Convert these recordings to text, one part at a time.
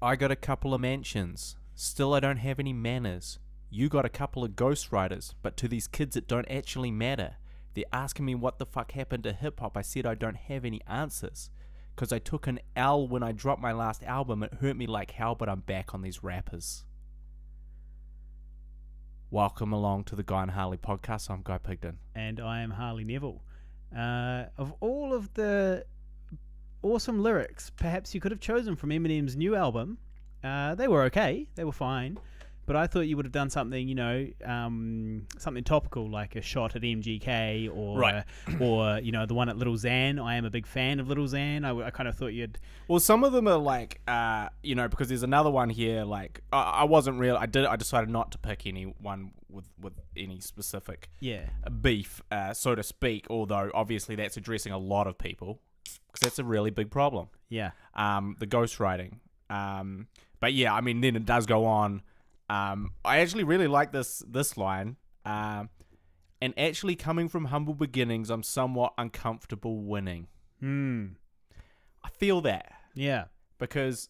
I got a couple of mansions. Still, I don't have any manners. You got a couple of ghostwriters, but to these kids it don't actually matter. They're asking me what the fuck happened to hip-hop. I said I don't have any answers. Because I took an L when I dropped my last album. It hurt me like hell, but I'm back on these rappers. Welcome along to the Guy and Harley podcast. I'm Guy Pigden. And I am Harley Neville. Of all of the awesome lyrics perhaps you could have chosen from Eminem's new album, they were okay. They were fine. But I thought you would have done something, something topical like a shot at MGK or, right. or the one at Little Xan. I am a big fan of Little Xan. I kind of thought you'd... Well, some of them are like, because there's another one here, like, I wasn't real. I decided not to pick anyone with any specific beef, so to speak, although obviously that's addressing a lot of people because that's a really big problem. Yeah. The ghostwriting. But yeah, I mean, then it does go on. I actually really like this line. And actually coming from humble beginnings, I'm somewhat uncomfortable winning. I feel that. Yeah. Because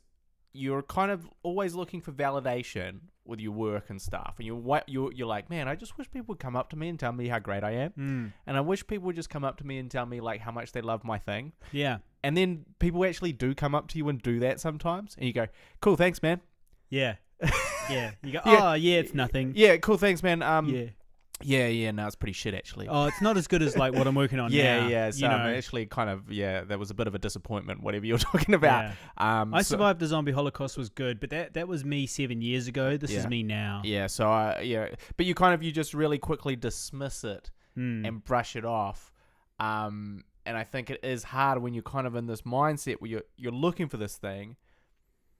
you're kind of always looking for validation with your work and stuff. And you're like, man, I just wish people would come up to me and tell me how great I am. And I wish people would just come up to me and tell me like how much they love my thing. Yeah. And then people actually do come up to you and do that sometimes. And you go, cool, thanks, man. Yeah. Yeah. You go, oh, yeah, it's nothing. Yeah, cool, thanks, man. Yeah, no, it's pretty shit, actually. Oh, it's not as good as, like, what I'm working on now. Yeah, so actually kind of, that was a bit of a disappointment, whatever you're talking about. Yeah. I Survived the Zombie Holocaust was good, but that was me 7 years ago. This is me now. Yeah, so, but you just really quickly dismiss it and brush it off. And I think it is hard when you're kind of in this mindset where you're looking for this thing,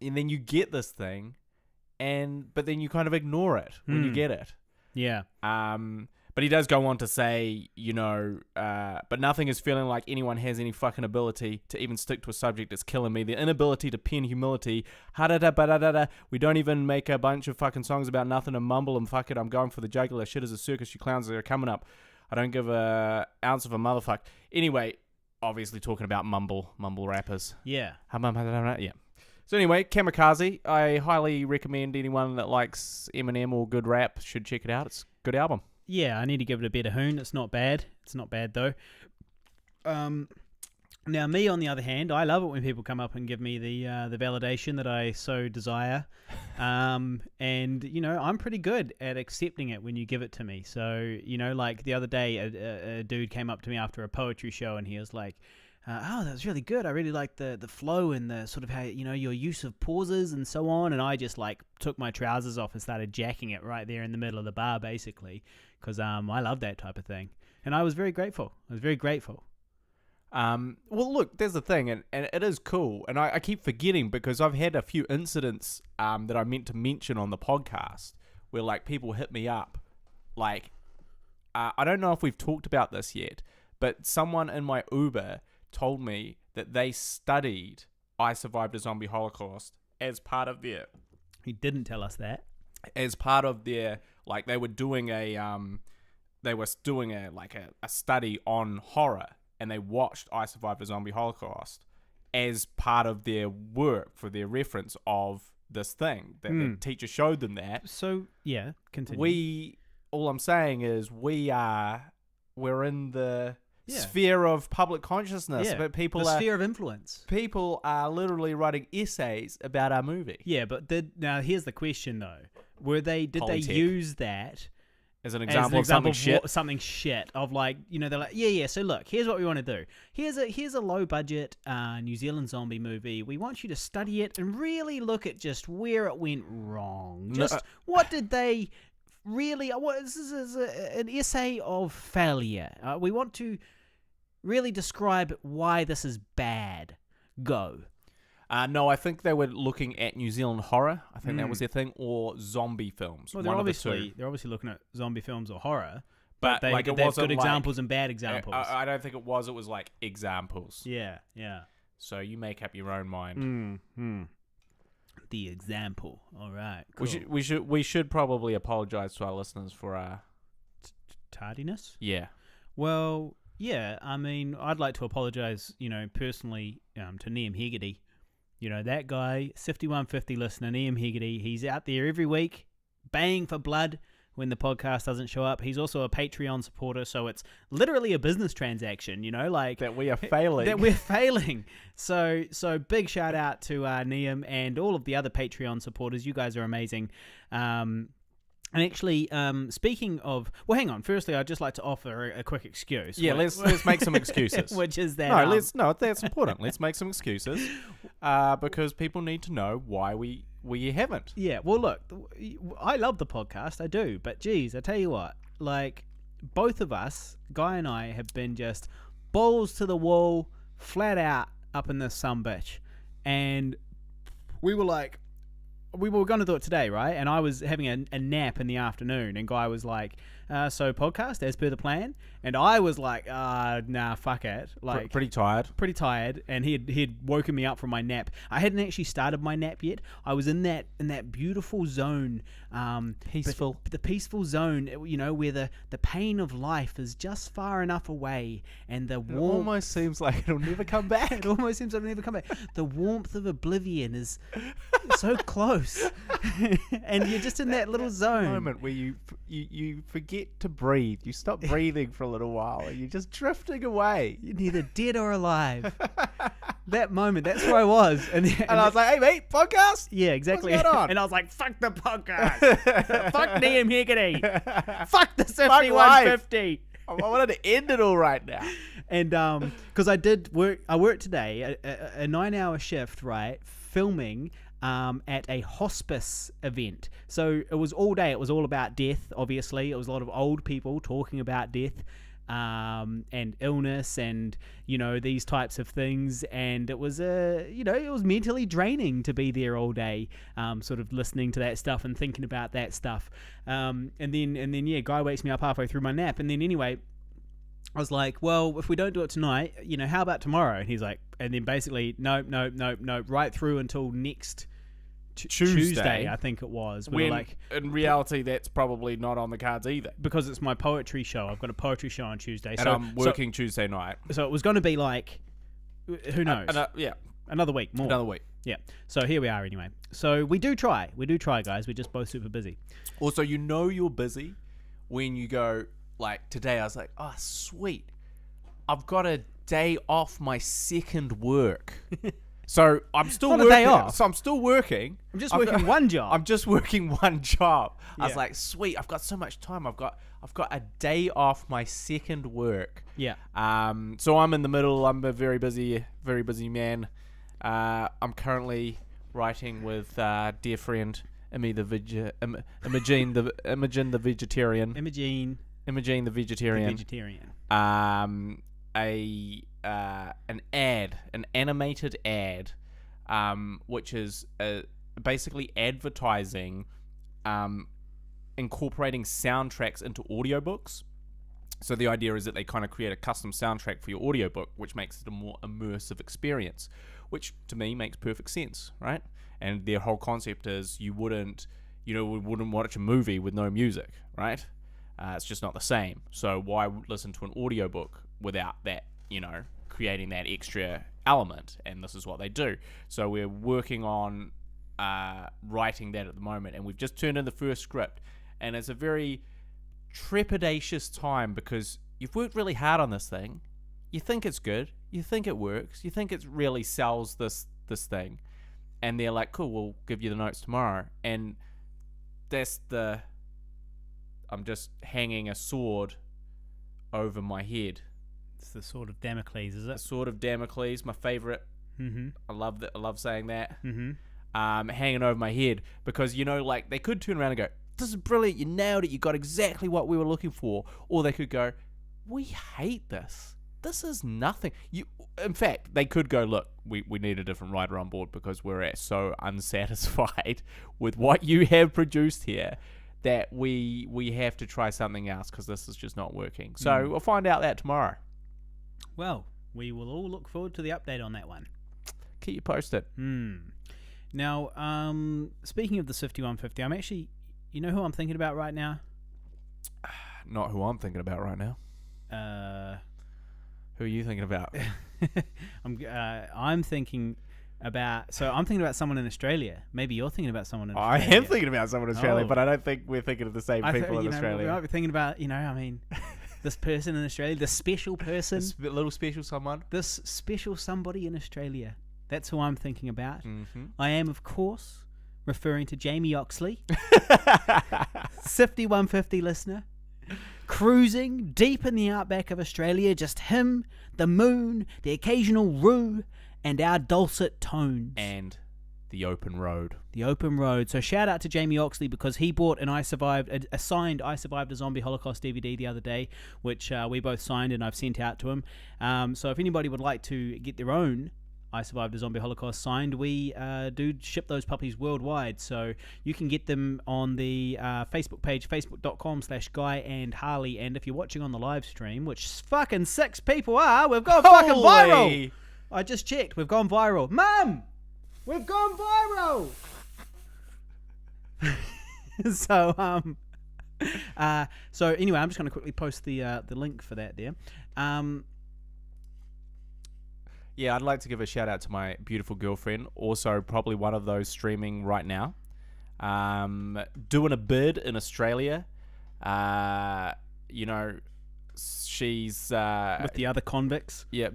and then you get this thing, but then you kind of ignore it when you get it. Yeah. But he does go on to say, but nothing is feeling like anyone has any fucking ability to even stick to a subject that's killing me. The inability to pen humility. Ha-da-da-ba-da-da-da. We don't even make a bunch of fucking songs about nothing and mumble and fuck it, I'm going for the jugular. Shit is a circus, you clowns are coming up. I don't give a ounce of a motherfuck. Anyway, obviously talking about mumble rappers. Yeah. Yeah. So anyway, Kamikaze, I highly recommend anyone that likes Eminem or good rap should check it out. It's a good album. Yeah, I need to give it a better hoon. It's not bad. It's not bad, though. Now, me, on the other hand, I love it when people come up and give me the validation that I so desire. And, I'm pretty good at accepting it when you give it to me. So, like the other day, a dude came up to me after a poetry show and he was like, that was really good. I really liked the flow and the sort of how, your use of pauses and so on. And I just like took my trousers off and started jacking it right there in the middle of the bar, basically, because I love that type of thing. And I was very grateful. Well, look, there's the thing, and it is cool. And I keep forgetting because I've had a few incidents that I meant to mention on the podcast where like people hit me up. Like, I don't know if we've talked about this yet, but someone in my Uber told me that they studied I Survived a Zombie Holocaust as part of their... He didn't tell us that. As part of their... Like, they were doing a study on horror, and they watched I Survived a Zombie Holocaust as part of their work for their reference of this thing. That the teacher showed them that. So, yeah, continue. All I'm saying is we're in the... sphere of public consciousness, but the sphere of influence. People are literally writing essays about our movie. Yeah, but now here's the question though: did they use that as an example of something shit? Something shit of like they're like yeah. So look, here's what we want to do. Here's a low budget New Zealand zombie movie. We want you to study it and really look at just where it went wrong. What did they? Really, this is an essay of failure. We want to really describe why this is bad. Go. No, I think they were looking at New Zealand horror. I think that was their thing, or zombie films. Well, they're obviously looking at zombie films or horror, but they have good examples and bad examples. I don't think it was. It was like examples. Yeah. So you make up your own mind. The example. All right. Cool. We should probably apologize to our listeners for our tardiness. Yeah. Well, yeah. I mean, I'd like to apologize, personally, to Liam Hegarty. You know, that guy, 5150 listener, Liam Hegarty, he's out there every week, baying for blood when the podcast doesn't show up. He's also a Patreon supporter, so it's literally a business transaction, you know, like that we are failing. That we're failing. So big shout out to Liam and all of the other Patreon supporters. You guys are amazing. And actually, speaking of... Well, hang on. Firstly, I'd just like to offer a quick excuse. Yeah, let's make some excuses. Which is that... No, that's important. Let's make some excuses because people need to know why we haven't. Yeah, well, look, I love the podcast. I do. But, geez, I tell you what. Like, both of us, Guy and I, have been just balls to the wall, flat out up in this sumbitch. And we were like... We were going to do it today, right? And I was having a nap in the afternoon, and Guy was like, so podcast as per the plan? And I was like, nah, fuck it. Like pretty tired. And he had woken me up from my nap. I hadn't actually started my nap yet. I was in that beautiful zone. Peaceful. The peaceful zone, you know, where the pain of life is just far enough away, and the warmth... It almost seems like it'll never come back. It almost seems it'll never come back. The warmth of oblivion is so close. And you're just in that little zone. Moment where you forget to breathe. You stop breathing for a little while and you're just drifting away. You're neither dead or alive. That moment, that's where I was. And I was like, hey mate, podcast? Yeah, exactly. What's going on? And I was like, fuck the podcast. Fuck Liam Hegarty. Fuck the Fuck 5150. I wanted to end it all right now. And because I worked today a 9-hour shift, right, filming at a hospice event. So it was all day. It was all about death, obviously. It was a lot of old people talking about death and illness and, you know, these types of things. And it was, it was mentally draining to be there all day, sort of listening to that stuff and thinking about that stuff. And then, Guy wakes me up halfway through my nap. And then anyway... I was like, well, if we don't do it tonight, you know, how about tomorrow? And he's like, and then basically, no, right through until next Tuesday, I think it was. When, like, in reality, that's probably not on the cards either. Because it's my poetry show. I've got a poetry show on Tuesday. And I'm working Tuesday night. So it was going to be like, who knows? Another week more. Another week. Yeah. So here we are anyway. So we do try, guys. We're just both super busy. Also, you know you're busy when you go... Like today, I was like, oh, sweet. I've got a day off my second work. So I'm still working. A day off. So I'm still working. I'm just working one job. I'm just working one job. Yeah. I was like, sweet, I've got so much time. I've got a day off my second work. Yeah. So I'm in the middle. I'm a very busy man. I'm currently writing with dear friend Imogen the vegetarian. Imogen the vegetarian. An animated ad, which is basically advertising, incorporating soundtracks into audiobooks. So the idea is that they kind of create a custom soundtrack for your audiobook, which makes it a more immersive experience, which to me makes perfect sense, right? And their whole concept is we wouldn't watch a movie with no music, right? It's just not the same. So why listen to an audiobook without that, creating that extra element? And this is what they do. So we're working on writing that at the moment, and we've just turned in the first script, and it's a very trepidatious time because you've worked really hard on this thing. You think it's good. You think it works. You think it really sells this thing. And they're like, cool, we'll give you the notes tomorrow. And I'm just hanging a sword over my head. It's the sword of Damocles, is it? The sword of Damocles, my favorite. Mm-hmm. I love that. I love saying that. Mm-hmm. Hanging over my head because like they could turn around and go, "This is brilliant! You nailed it! You got exactly what we were looking for." Or they could go, "We hate this. This is nothing." In fact, they could go, "Look, we need a different writer on board because we're so unsatisfied with what you have produced here." That we have to try something else because this is just not working. So we'll find out that tomorrow. Well, we will all look forward to the update on that one. Keep you posted. Now, speaking of the 5150, I'm actually, you know who I'm thinking about right now? Not who I'm thinking about right now. Who are you thinking about? I'm thinking about. So I'm thinking about someone in Australia. Maybe you're thinking about someone in I Australia. am thinking about someone in Australia, Oh. but I don't think we're thinking of the same people in We Australia. might be thinking about, this person in Australia, this special person, This little special someone. this special somebody in Australia. That's who I'm thinking about. Mm-hmm. I am, of course, referring to Jamie Oxley, Sifty 150 listener, cruising deep in the outback of Australia, just him, the moon, the occasional roo, and our dulcet tones. And the open road. The open road. So shout out to Jamie Oxley because he bought an a signed I Survived a Zombie Holocaust DVD the other day, which we both signed and I've sent out to him. So if anybody would like to get their own I Survived a Zombie Holocaust signed, we do ship those puppies worldwide. So you can get them on the Facebook page, facebook.com/Guy and Harley. And if you're watching on the live stream, which fucking 6 people are, we've gone fucking viral. I just checked. We've gone viral. Mum! We've gone viral! So anyway, I'm just going to quickly post the link for that there. Yeah, I'd like to give a shout out to my beautiful girlfriend. Also, probably one of those streaming right now. Doing a bid in Australia. She's With the other convicts. Yeah,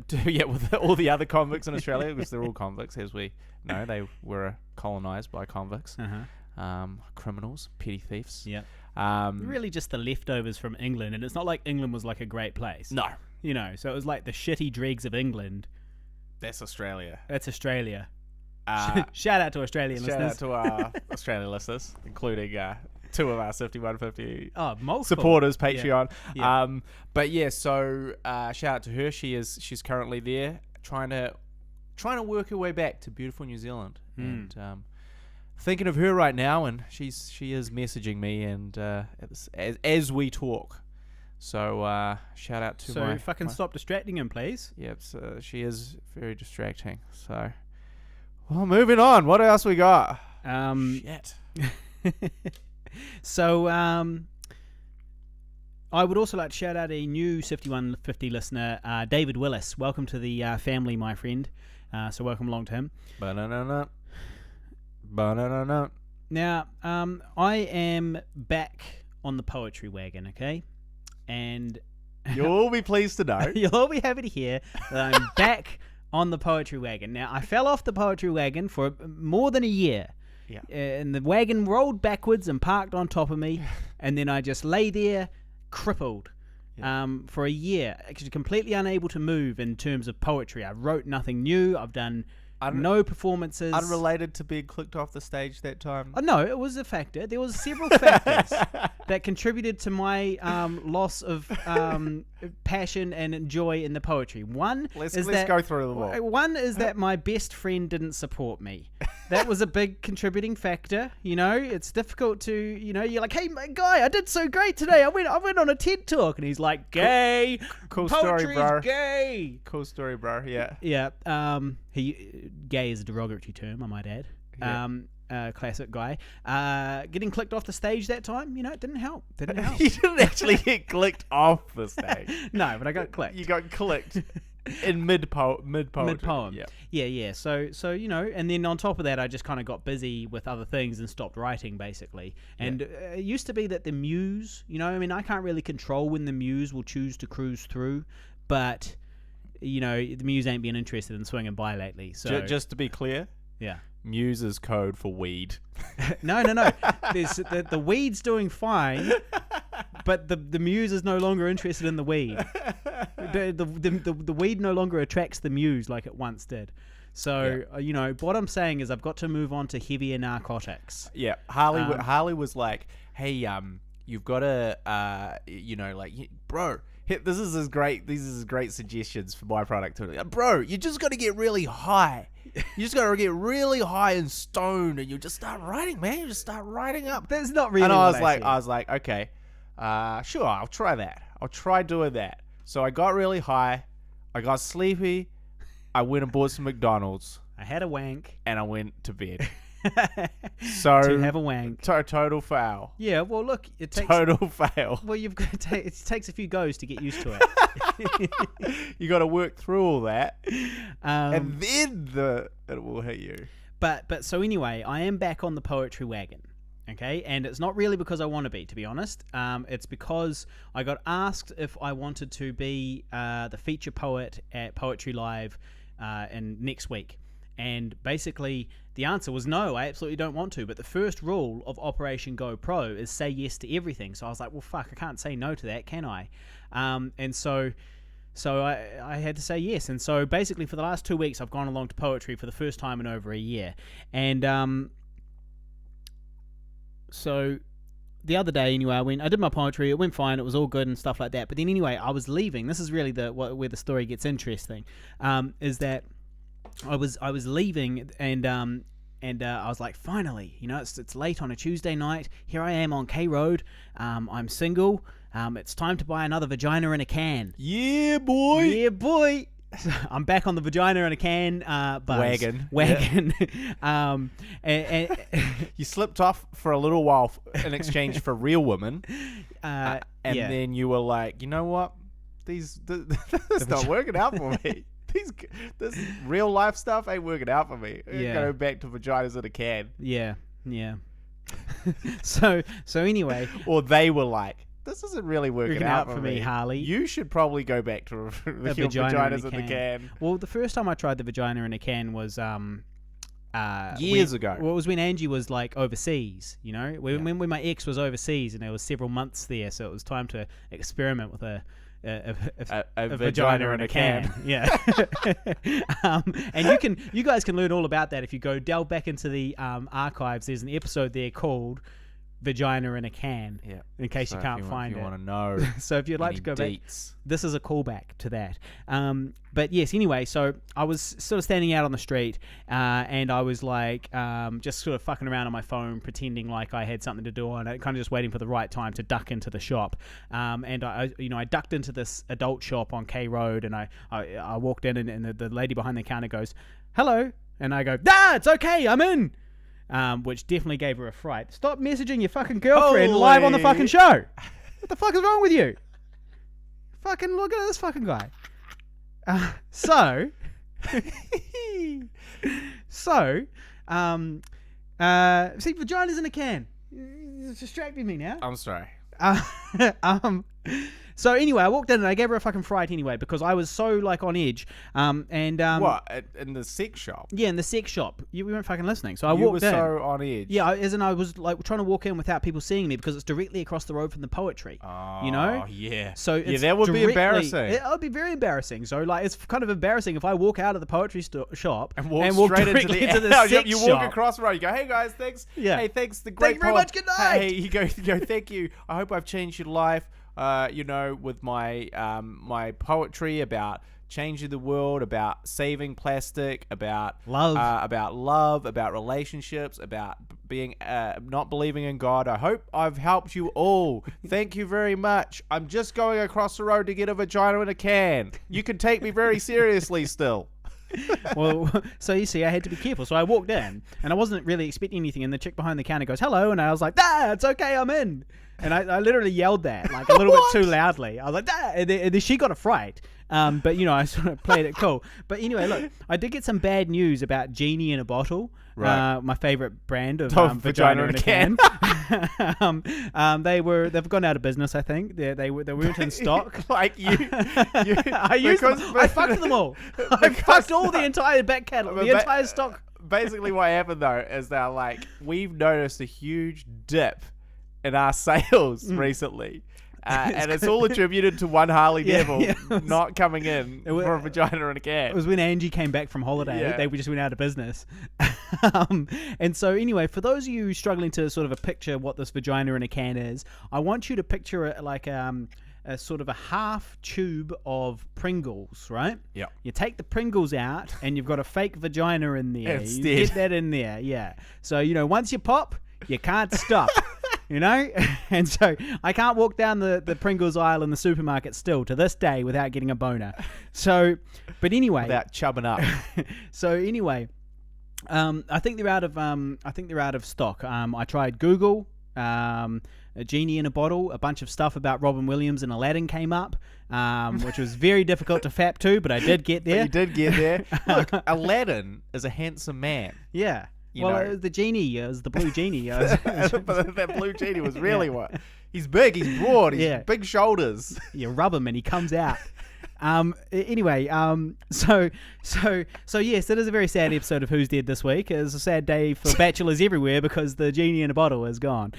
with all the other convicts in Australia, because they're all convicts, as we know. They were colonized by convicts, criminals, petty thieves. Yeah. Really just the leftovers from England, and it's not like England was like a great place. No. So it was like the shitty dregs of England. That's Australia. That's Australia. Shout out to Australian listeners. Shout out to our Australian listeners, including 2 of our 5150 multiple supporters, Patreon. Yeah. But yeah, so shout out to her. She's currently there trying to work her way back to beautiful New Zealand, and thinking of her right now. And she is messaging me, and as we talk. So shout out to my. So fucking stop distracting him, please. Yep. So she is very distracting. So, well, moving on. What else we got? Shit. So, I would also like to shout out a new 5150 listener, David Willis. Welcome to the family, my friend. So welcome along to him. Ba-na-na-na. Now, I am back on the poetry wagon, okay? And you'll all be pleased to know. You'll all be happy to hear that I'm back on the poetry wagon. Now, I fell off the poetry wagon for more than a year. Yeah. And the wagon rolled backwards and parked on top of me, and then I just lay there crippled for a year, actually completely unable to move in terms of poetry. I wrote nothing new. I've done no performances. Unrelated to being clicked off the stage that time? Oh, no, it was a factor. There was several factors that contributed to my loss of passion and joy in the poetry. Let's go through them all. One is that my best friend didn't support me. That was a big contributing factor. It's difficult to, you're like, hey, my guy, I did so great today. I went on a TED talk, and he's like, gay. Cool story, bro. Gay. Cool story, bro. Yeah. Yeah. Gay is a derogatory term, I might add. Yeah. Classic guy. Getting clicked off the stage that time, it didn't help. You didn't actually get clicked off the stage. No, but I got clicked. You got clicked in mid-poem. Yeah. So and then on top of that, I just kind of got busy with other things and stopped writing, basically. And it used to be that the muse, I can't really control when the muse will choose to cruise through, but the muse ain't been interested in swinging by lately. So just to be clear, muse is code for weed. No. There's the weed's doing fine, but the muse is no longer interested in the weed. The weed no longer attracts the muse like it once did. So what I'm saying is I've got to move on to heavier narcotics. Yeah, Harley was like, hey, you've got to, bro. This is his great suggestions for my product. Bro, you just got to get really high. You just got to get really high and stoned, and you just start writing, man. You just start writing up. That's not really. And I was like, okay, sure, I'll try that. I'll try doing that. So I got really high. I got sleepy. I went and bought some McDonald's. I had a wank, and I went to bed. So to have a wank. Total fail. Yeah, well, look, it takes total fail. Well, you've got it takes a few goes to get used to it. You got to work through all that, Um, and then it will hit you. But so anyway, I am back on the poetry wagon. Okay, and it's not really because I want to be honest. It's because I got asked if I wanted to be the feature poet at Poetry Live in next week. And basically, the answer was no, I absolutely don't want to. But the first rule of Operation Go Pro is say yes to everything. So I was like, well, fuck, I can't say no to that, can I? And so I had to say yes. And so basically, for the last 2 weeks, I've gone along to poetry for the first time in over a year. And so the other day, anyway, I did my poetry. It went fine. It was all good and stuff like that. But then anyway, I was leaving. This is really where the story gets interesting. Is that I was leaving and I was like, finally, it's late on a Tuesday night. Here I am on K Road. I'm single. It's time to buy another vagina in a can. Yeah, boy. Yeah, boy. So I'm back on the vagina in a can buzz. Wagon. Yeah. And You slipped off for a little while in exchange for real women, and then you were like, you know what? This not working out for me. This real life stuff ain't working out for me. Yeah. Go back to vaginas in a can. Yeah. So anyway, or they were like, this isn't really working out for me, Harley. You should probably go back to the vaginas in the can. Well, the first time I tried the vagina in a can was years ago. Well, it was when Angie was like overseas. When my ex was overseas, and there was several months there, so it was time to experiment with a vagina in a can. Yeah. And you guys can learn all about that if you go delve back into the archives. There's an episode there called Vagina in a Can. Yeah. In case you can't find it. If you want to know. So if you'd like to go back, this is a callback to that. But yes, anyway, so I was sort of standing out on the street, and I was like, just sort of fucking around on my phone, pretending like I had something to do on it, kind of just waiting for the right time to duck into the shop. And I ducked into this adult shop on K Road, and I walked in, and the lady behind the counter goes, "Hello," and I go, it's okay, I'm in. Which definitely gave her a fright. Stop messaging your fucking girlfriend live on the fucking show. What the fuck is wrong with you? Fucking look at this fucking guy. See, vagina's in a can. It's distracting me now. I'm sorry. So anyway, I walked in and I gave her a fucking fright anyway because I was so like on edge. What, in the sex shop? Yeah, in the sex shop. We weren't fucking listening. So I walked in. You were so on edge. Yeah, as in I was like trying to walk in without people seeing me because it's directly across the road from the poetry. Oh, yeah. So it's that would be embarrassing. It would be very embarrassing. So like, it's kind of embarrassing if I walk out of the poetry shop and walk straight into the sex you shop. walk across the road. You go, hey guys, thanks. Yeah. Hey, thanks. The great Thank you very much. Good night. Hey, you go. Thank you. I hope I've changed your life. With my my poetry about changing the world, about saving plastic, about love, about relationships, about being not believing in God. I hope I've helped you all. Thank you very much. I'm just going across the road to get a vagina in a can. You can take me very seriously still. Well, so you see, I had to be careful. So I walked in, and I wasn't really expecting anything. And the chick behind the counter goes, "Hello," and I was like, it's okay, I'm in." And I literally yelled that like a little bit too loudly. I was like, and then she got a fright. But I sort of played it cool. But anyway, look, I did get some bad news about Genie in a Bottle. Right. My favorite brand of vagina in a can. They've gone out of business. I think they weren't in stock. Like you I fucked them all. I fucked all the entire back catalog, the entire stock. Basically, what happened though is that like we've noticed a huge dip in our sales recently. And it's all attributed to one Harley Devil not coming in for a vagina in a can. It was when Angie came back from holiday. Yeah. They just went out of business. And so anyway, for those of you struggling to sort of a picture what this vagina in a can is, I want you to picture it like a sort of a half tube of Pringles, right? Yeah. You take the Pringles out and you've got a fake vagina in there. Instead. You get that in there, yeah. So, once you pop, you can't stop. And so I can't walk down the Pringles aisle in the supermarket still to this day without getting a boner. So, but anyway, without chubbing up. So anyway, I think they're out of stock. I tried Google. A Genie in a Bottle, a bunch of stuff about Robin Williams and Aladdin came up, which was very difficult to fap to, but I did get there. You did get there. Look, Aladdin is a handsome man. Yeah. You know. The genie is the blue genie. But that blue genie was really what? He's big, he's broad, he's big shoulders. You rub him and he comes out. Anyway, so yes, it is a very sad episode of Who's Dead this week. It's a sad day for bachelors everywhere because the Genie in a Bottle is gone.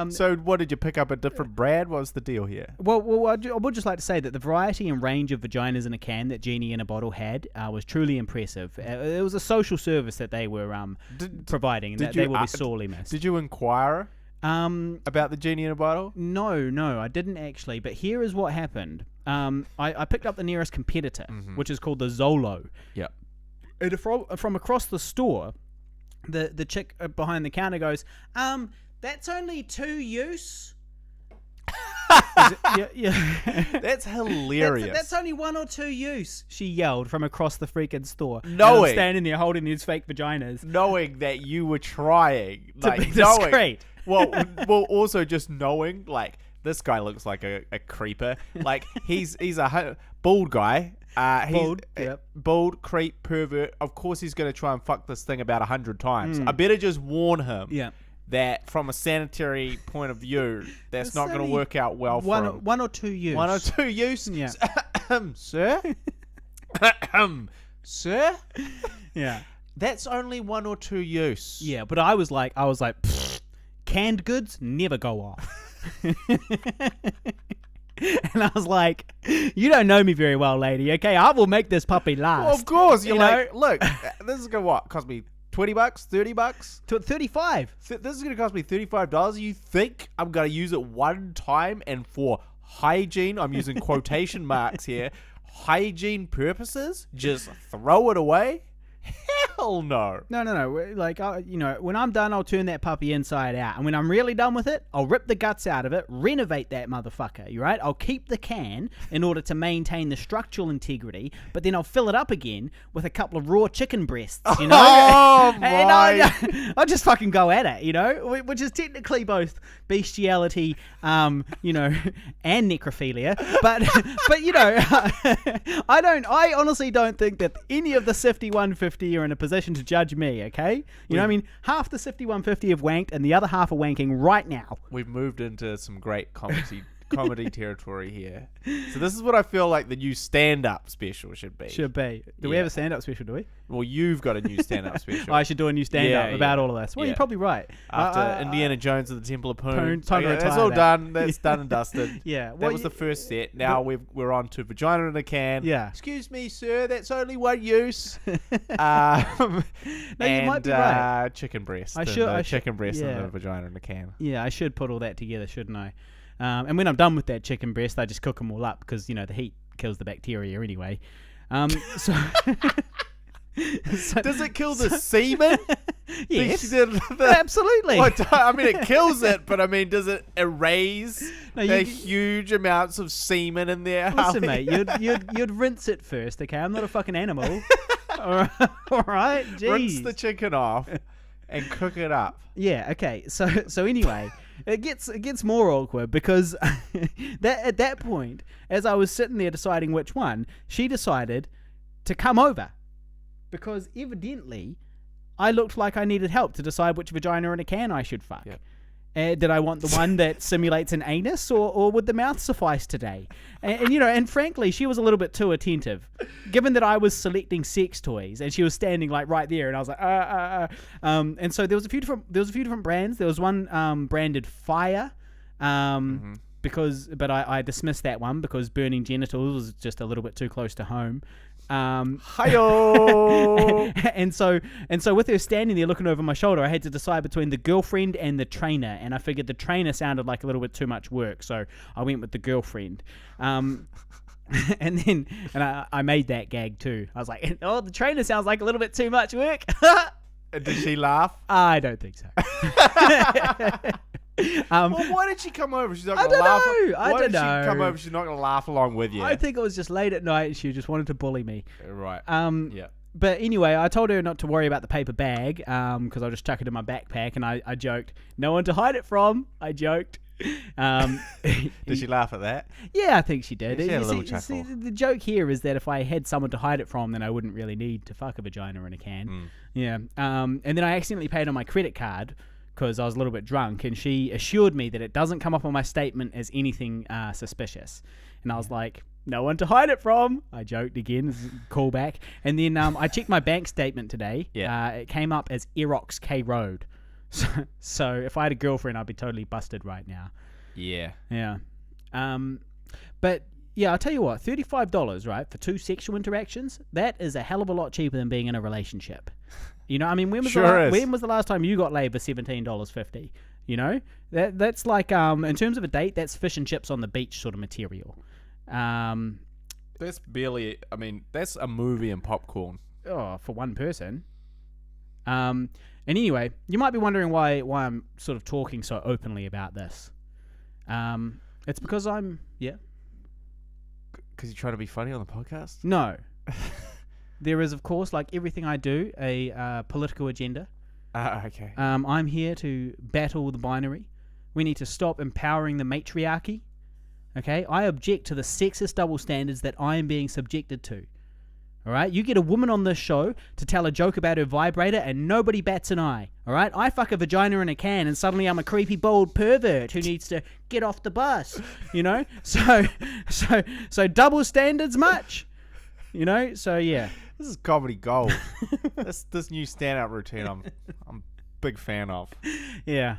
So what, did you pick up a different brand? What was the deal here? Well, I would just like to say that the variety and range of vaginas in a can that Genie in a Bottle had was truly impressive. It was a social service that they were providing, and that they will be sorely missed. Did you inquire about the Genie in a Bottle? No, I didn't actually. But here is what happened. I picked up the nearest competitor, which is called the Zolo. Yeah. And from across the store, the chick behind the counter goes, that's only 2 use. Yeah. That's hilarious. That's only 1 or 2 use, she yelled from across the freaking store. Knowing, standing there holding these fake vaginas. Knowing that you were trying to be discreet. Well, also just knowing, like, this guy looks like a creeper. Like, he's a bald guy. Bald, creep, pervert. Of course he's going to try and fuck this thing about 100 times. I better just warn him that from a sanitary point of view, that's not going to work out well for him. 1 or 2 use. 1 or 2 use? Yeah. Sir? Sir? Yeah. That's only 1 or 2 use. Yeah, but I was like, canned goods never go off. And I was like, you don't know me very well, lady, okay? I will make this puppy last. Well, of course. You're like, look, this is going to cost me $20, $30? To $35. This is going to cost me $35. You think I'm going to use it one time and for hygiene, I'm using quotation marks here, hygiene purposes, just throw it away? Hell no. No. Like, when I'm done, I'll turn that puppy inside out. And when I'm really done with it, I'll rip the guts out of it, renovate that motherfucker, right? I'll keep the can in order to maintain the structural integrity, but then I'll fill it up again with a couple of raw chicken breasts, you know? Oh, and I'll just fucking go at it, you know? Which is technically both bestiality, and necrophilia. But I honestly don't think that any of the Sifty 150 are in a position to judge me, okay? You know what I mean? Half the Sifty 150 have wanked and the other half are wanking right now. We've moved into some great comedy territory here. So this is what I feel like the new stand-up special should be. Do we have a stand-up special, do we? Well, you've got a new stand-up special. I should do a new stand-up about all of this. Well, you're probably right. After Indiana Jones and the Temple of Poon. Time to retire that's all that. done. That's done and dusted. Yeah. That was the first set. Now we're on to Vagina in a Can. Yeah. Excuse me, sir. That's only 1 use. No, you might be right. Chicken breast. Chicken breast and the Vagina in a Can. Yeah, I should put all that together, shouldn't I? And when I'm done with that chicken breast, I just cook them all up because, the heat kills the bacteria anyway. So does it kill the semen? Yes, absolutely. I mean, it kills it, but I mean, does it erase the huge amounts of semen in there? Listen, mate, you'd rinse it first, okay? I'm not a fucking animal. All right, jeez. Rinse the chicken off and cook it up. Yeah, okay. So anyway, it gets more awkward because at that point, as I was sitting there deciding which one, she decided to come over because evidently I looked like I needed help to decide which vagina in a can I should fuck. Yep. Did I want the one that simulates an anus or would the mouth suffice today? And frankly, she was a little bit too attentive, given that I was selecting sex toys and she was standing like right there, and I was like, and so there was a few different brands. There was one branded Fire, but I dismissed that one because burning genitals was just a little bit too close to home. Hi-yo! and so with her standing there looking over my shoulder, I had to decide between the girlfriend and the trainer, and I figured the trainer sounded like a little bit too much work, so I went with the girlfriend. And I made that gag too. I was like, oh, the trainer sounds like a little bit too much work. Did she laugh? I don't think so. Well, why did she come over? She's not going to laugh. I don't know. She come over? She's not going to laugh along with you. I think it was just late at night and she just wanted to bully me. Right. Yeah. But anyway, I told her not to worry about the paper bag because I'll just chuck it in my backpack, and I joked, no one to hide it from. I joked. Did she laugh at that? Yeah, I think she did. Yeah, she had a little chuckle. The joke here is that if I had someone to hide it from, then I wouldn't really need to fuck a vagina in a can. Yeah. And then I accidentally paid on my credit card because I was a little bit drunk, and she assured me that it doesn't come up on my statement as anything suspicious. And I was like, no one to hide it from. I joked again, callback. And then I checked my bank statement today. Yeah. It came up as Erox K Road. So if I had a girlfriend, I'd be totally busted right now. Yeah. Yeah. But yeah, I'll tell you what, $35, right, for 2 sexual interactions, that is a hell of a lot cheaper than being in a relationship. You know, I mean, when was the last time you got laid for $17.50? You know? That's like in terms of a date, that's fish and chips on the beach sort of material. That's barely, I mean, that's a movie and popcorn. Oh, for one person. And anyway, you might be wondering why I'm sort of talking so openly about this. It's because yeah. Because you're trying to be funny on the podcast? No. There is, of course, like everything I do, a political agenda. Okay. I'm here to battle the binary. We need to stop empowering the matriarchy. Okay? I object to the sexist double standards that I am being subjected to. All right? You get a woman on this show to tell a joke about her vibrator and nobody bats an eye. All right? I fuck a vagina in a can and suddenly I'm a creepy, bold pervert who needs to get off the bus. You know? So double standards much. You know? So, yeah. This is comedy gold. this new stand-up routine I'm a big fan of. Yeah.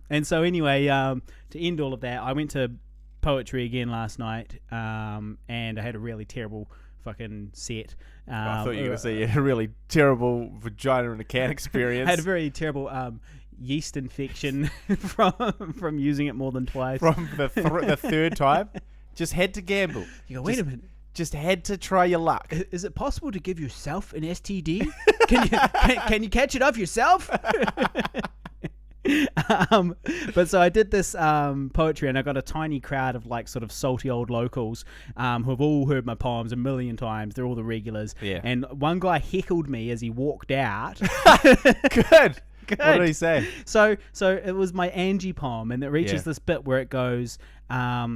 And so anyway, to end all of that, I went to poetry again last night, and I had a really terrible fucking set. I thought you were going to say you had a really terrible vagina in a can experience. I had a very terrible yeast infection from using it more than twice. From the third time? Just had to gamble. You go, wait a minute. Just had to try your luck. Is it possible to give yourself an STD? Can you catch it off yourself? But so I did this poetry, and I got a tiny crowd of like sort of salty old locals who have all heard my poems a million times. They're all the regulars. Yeah. And one guy heckled me as he walked out. Good. What did he say? So it was my Angie poem, and it reaches this bit where it goes, I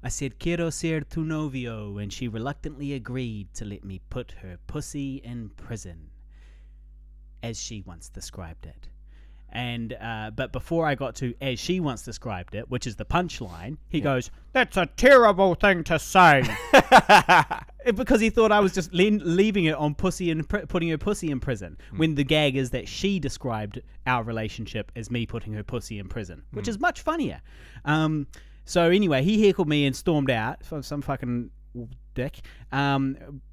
said, quiero ser tu novio, and she reluctantly agreed to let me put her pussy in prison, as she once described it. And but before I got to as she once described it, which is the punchline, he goes, that's a terrible thing to say. Because he thought I was just leaving it on pussy and putting her pussy in prison, when the gag is that she described our relationship as me putting her pussy in prison, which is much funnier. So anyway, he heckled me and stormed out. Some fucking dick.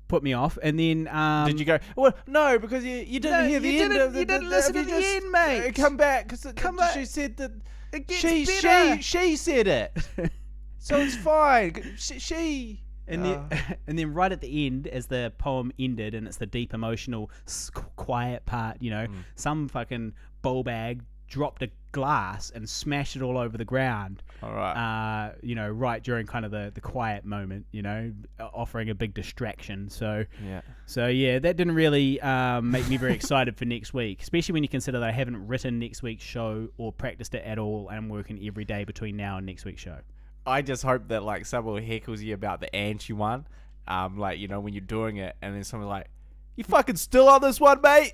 Put me off, and then did you go? Well, no, because you didn't hear the end of the. You didn't listen to the end, mate. Come back, because she said that she said it, so it's fine. She and then right at the end, as the poem ended, and it's the deep, emotional, quiet part. You know, some fucking ball bag dropped a glass and smashed it all over the ground. All right. You know, right during kind of the quiet moment, you know, offering a big distraction. So yeah, that didn't really make me very excited for next week, especially when you consider that I haven't written next week's show or practiced it at all, and I'm working every day between now and next week's show. I just hope that like someone heckles you about the Angie one, like, you know, when you're doing it, and then someone's like, you fucking still on this one, mate?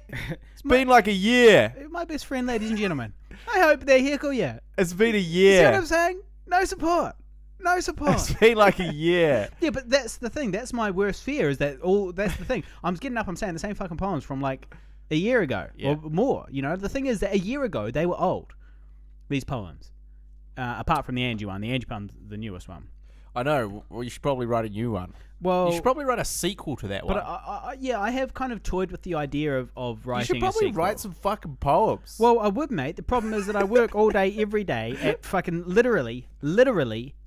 It's been like a year. My best friend, ladies and gentlemen. I hope they heckle you. It's been a year. See what I'm saying? No support. It's been like a year. Yeah, but that's the thing. That's my worst fear, is that that's the thing. I'm getting up, I'm saying the same fucking poems from like a year ago or more. You know, the thing is that a year ago they were old, these poems. Apart from the Angie one. The Angie poem's the newest one. I know. Well, you should probably write a new one. Well, you should probably write a sequel to that one. But I have kind of toyed with the idea of writing a sequel. You should probably write some fucking poems. Well, I would, mate. The problem is that I work all day, every day at fucking literally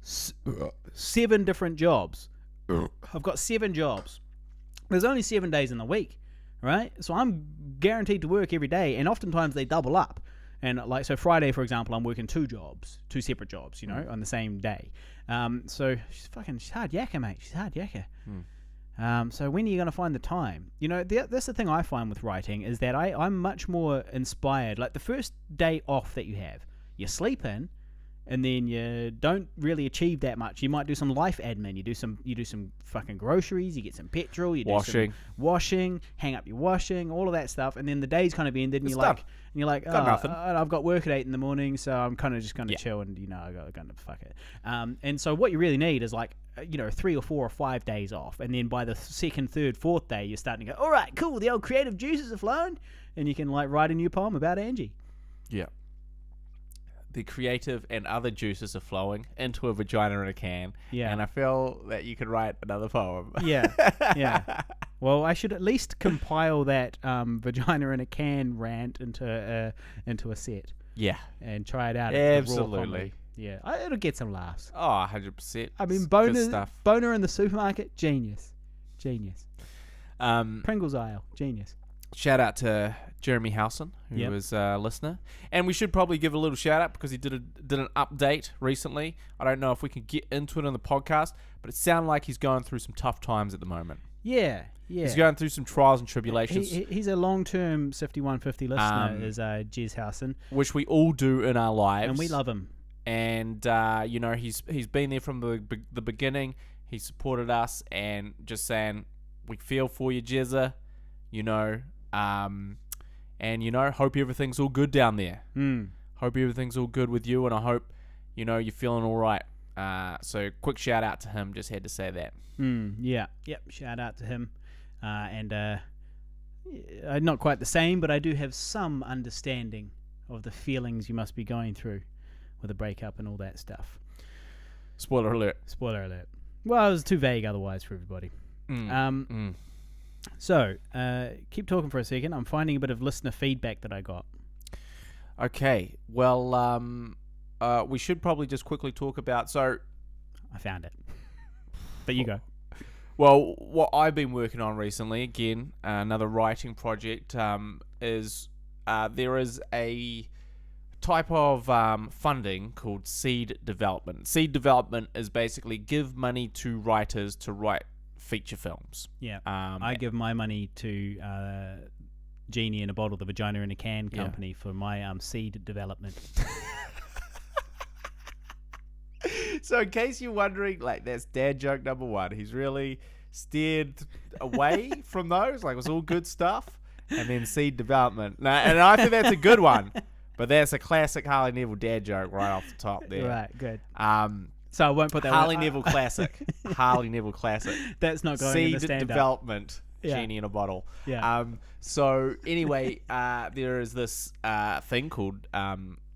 7 different jobs. I've got 7 jobs. There's only 7 days in the week, right? So I'm guaranteed to work every day, and oftentimes they double up. And like, so Friday, for example, I'm working 2 separate jobs, you know, on the same day. So she's hard yakka, mate. She's hard yakka. So when are you going to find the time? That's the thing I find with writing is that I'm much more inspired. Like the first day off that you have, you sleep in, and then you don't really achieve that much. You might do some life admin. You do some fucking groceries. You get some petrol. You do some washing, hang up your washing, all of that stuff. And then the day's kind of ended, and you're like, nothing. I've got work at 8 in the morning, so I'm kind of just going to chill and I got to fuck it. And so what you really need is like 3 or 4 or 5 days off, and then by the second, third, fourth day, you're starting to go, all right, cool. The old creative juices are flowing, and you can like write a new poem about Angie. Yeah. The creative and other juices are flowing into a vagina in a can. Yeah. And I feel that you could write another poem. Yeah. Yeah. Well, I should at least compile that vagina in a can rant into a set. Yeah. And try it out. Absolutely. Yeah. It'll get some laughs. Oh, 100%. I mean, boner in the supermarket, genius. Pringles aisle, genius. Shout out to Jeremy Howson, who was a listener. And we should probably give a little shout out because he did an update recently. I don't know if we can get into it on the podcast, but it sounded like he's going through some tough times at the moment. Yeah. He's going through some trials and tribulations. He's a long-term 5150 listener, is Jez Howson. Which we all do in our lives. And we love him. And, he's been there from the beginning. He supported us and just saying, we feel for you, Jezza, hope everything's all good down there. Hope everything's all good with you, and I hope, you're feeling all right. So quick shout out to him, just had to say that. Yep, shout out to him. And not quite the same, but I do have some understanding of the feelings you must be going through with a breakup and all that stuff. Spoiler alert. Well, it was too vague otherwise for everybody. So, keep talking for a second. I'm finding a bit of listener feedback that I got. Okay. Well, we should probably just quickly talk about... So, I found it. But you go. Well, what I've been working on recently, again, another writing project, is there is a type of funding called seed development. Seed development is basically give money to writers to write feature films. Yeah. I give my money to Genie in a Bottle, the Vagina in a Can company for my seed development. So in case you're wondering, like, that's dad joke number 1. He's really steered away from those. Like, it was all good stuff. And then seed development. Now, and I think that's a good one. But that's a classic Harley Neville dad joke right off the top there. Right, good. So I won't put that Harley Neville classic. Harley Neville classic. That's not going seed in the stand-up. Development. Genie in a Bottle. Yeah. So anyway, there is this thing called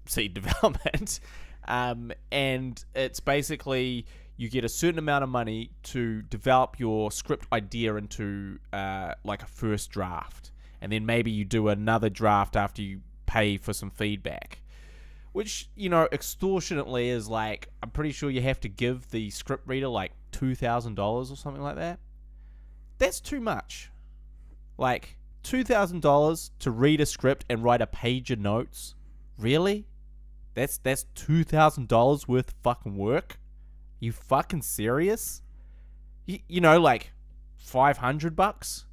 seed development. And it's basically you get a certain amount of money to develop your script idea into like a first draft. And then maybe you do another draft after you pay for some feedback. Which, extortionately is like, I'm pretty sure you have to give the script reader like $2,000 or something like that. That's too much. Like, $2,000 to read a script and write a page of notes? Really? That's $2,000 worth of fucking work? You fucking serious? Like $500?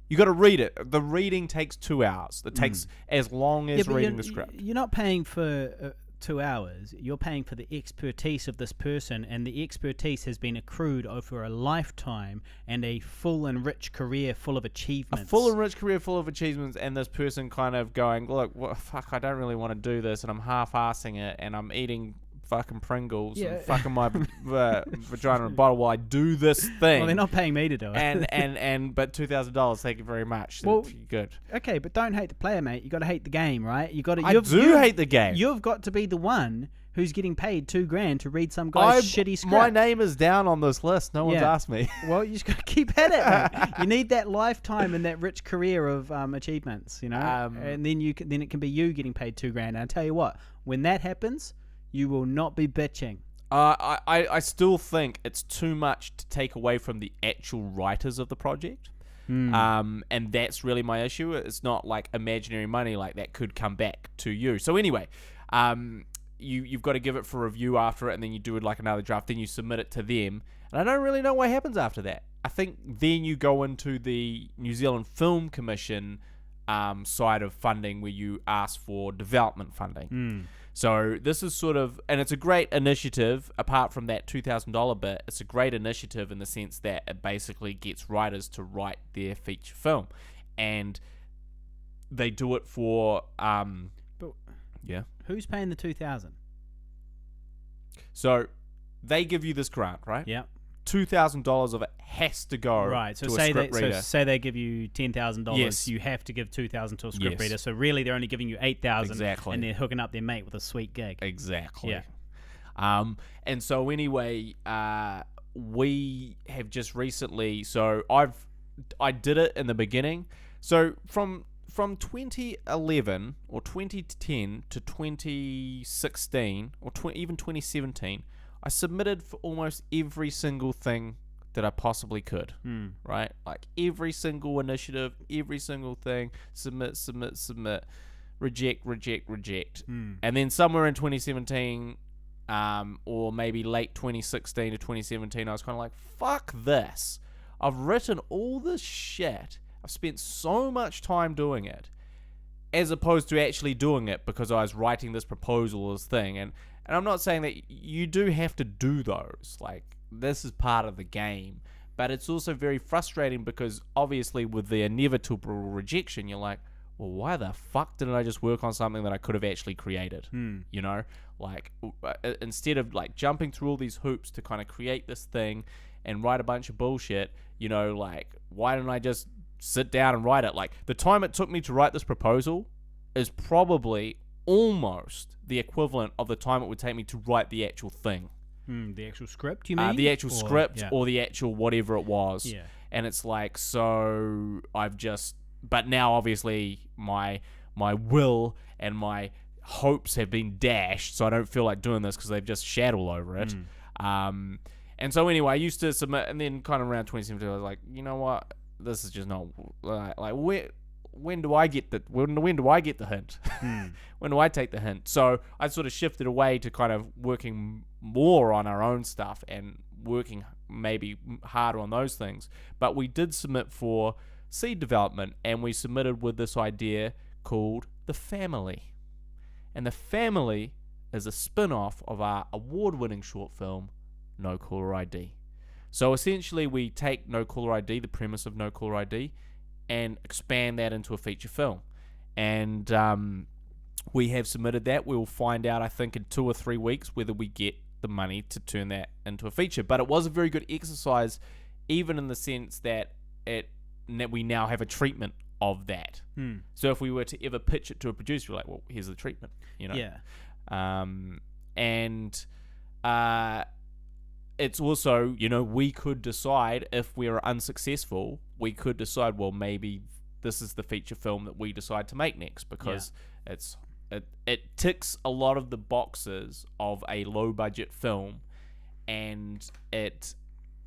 You got to read it. The reading takes 2 hours. It takes as long as reading the script. You're not paying for 2 hours. You're paying for the expertise of this person, and the expertise has been accrued over a lifetime and a full and rich career full of achievements. A full and rich career full of achievements, and this person kind of going, look, fuck, I don't really want to do this, and I'm half-assing it, and I'm eating fucking Pringles and fucking my vagina in a bottle while I do this thing. Well, they're not paying me to do it. But $2,000, thank you very much. Well, good. Okay, but don't hate the player, mate. You got to hate the game, right? I do hate the game. You've got to be the one who's getting paid $2,000 to read some guy's shitty script. My name is down on this list. No one's asked me. Well, you just got to keep at it, mate. You need that lifetime and that rich career of achievements, and then it can be you getting paid $2,000. And I tell you what, when that happens, you will not be bitching. I still think it's too much to take away from the actual writers of the project. And that's really my issue. It's not like imaginary money like that could come back to you. So anyway, you've got to give it for review after it, and then you do it like another draft, then you submit it to them. And I don't really know what happens after that. I think then you go into the New Zealand Film Commission side of funding, where you ask for development funding. So this is sort of, and it's a great initiative. Apart from that $2,000 bit, it's a great initiative in the sense that it basically gets writers to write their feature film, and they do it for But yeah. who's paying the 2,000? So they give you this grant, right? Yeah. $2,000 of it has to go Right. So to a say script reader. say they give you $10,000. Yes. You have to give 2,000 to a script Yes. reader. So really, they're only giving you 8,000. Exactly. And they're hooking up their mate with a sweet gig. Exactly. Yeah. And so anyway, we have just recently. So I did it in the beginning. So from 2011 or 2010 to 2016 or even 2017, I submitted for almost every single thing that I possibly could. Right, like every single initiative, every single thing. Submit, reject. And then somewhere in 2017, or maybe late 2016 to 2017, I was kind of like, fuck this. I've written all this shit. I've spent so much time doing it, as opposed to actually doing it because I was writing this proposal, this thing. And I'm not saying that you do have to do those. Like, this is part of the game. But it's also very frustrating because obviously with the inevitable rejection, you're like, well, why the fuck didn't I just work on something that I could have actually created? You know, like instead of like jumping through all these hoops to kind of create this thing and write a bunch of bullshit, you know, like, why didn't I just sit down and write it? Like, the time it took me to write this proposal is probably almost the equivalent of the time it would take me to write the actual thing. The actual script, you mean? The actual script, yeah. or the actual whatever it was. Yeah. And it's like, so I've just, but now obviously my will and my hopes have been dashed, so I don't feel like doing this because they've just shat all over it. And so anyway, I used to submit, and then kind of around 2017, I was like, you know what, this is just not like when do I get the when do I get the hint? When do I take the hint? So I sort of shifted away to kind of working more on our own stuff and working maybe harder on those things. But we did submit for seed development, and we submitted with this idea called The Family. And The Family is a spin-off of our award-winning short film, No Caller ID. So essentially we take No Caller ID, the premise of No Caller ID, and expand that into a feature film. And we have submitted that. We'll find out, I think, in 2 or 3 weeks whether we get the money to turn that into a feature. But it was a very good exercise, even in the sense that we now have a treatment of that. So if we were to ever pitch it to a producer, we're like, well, here's the treatment, you know. Yeah. It's also, you know, we could decide if we're unsuccessful, we could decide, well, maybe this is the feature film that we decide to make next, because it ticks a lot of the boxes of a low budget film, and it,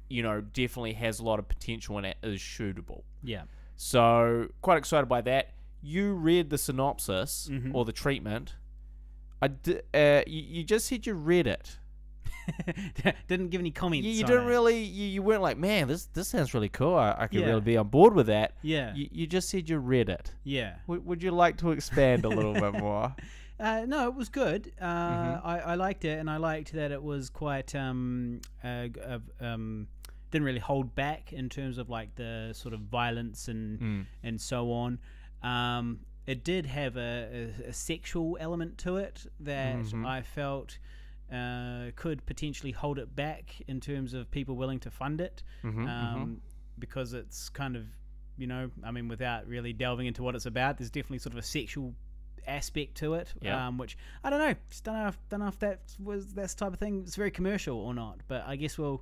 you know, definitely has a lot of potential and it is shootable. Yeah. So quite excited by that. You read the synopsis or the treatment. You just said you read it. Didn't give any comments. You on didn't it. really. You weren't like, man, this sounds really cool. I could really be on board with that. Yeah. You just said you read it. Yeah. Would you like to expand a little bit more? No, it was good. I liked it, and I liked that it was quite didn't really hold back in terms of like the sort of violence and so on. It did have a sexual element to it that I felt could potentially hold it back in terms of people willing to fund it, because it's kind of, you know, I mean, without really delving into what it's about, there's definitely sort of a sexual aspect to it, which I don't know. Just don't know if that was that type of thing. It's very commercial or not, but I guess we'll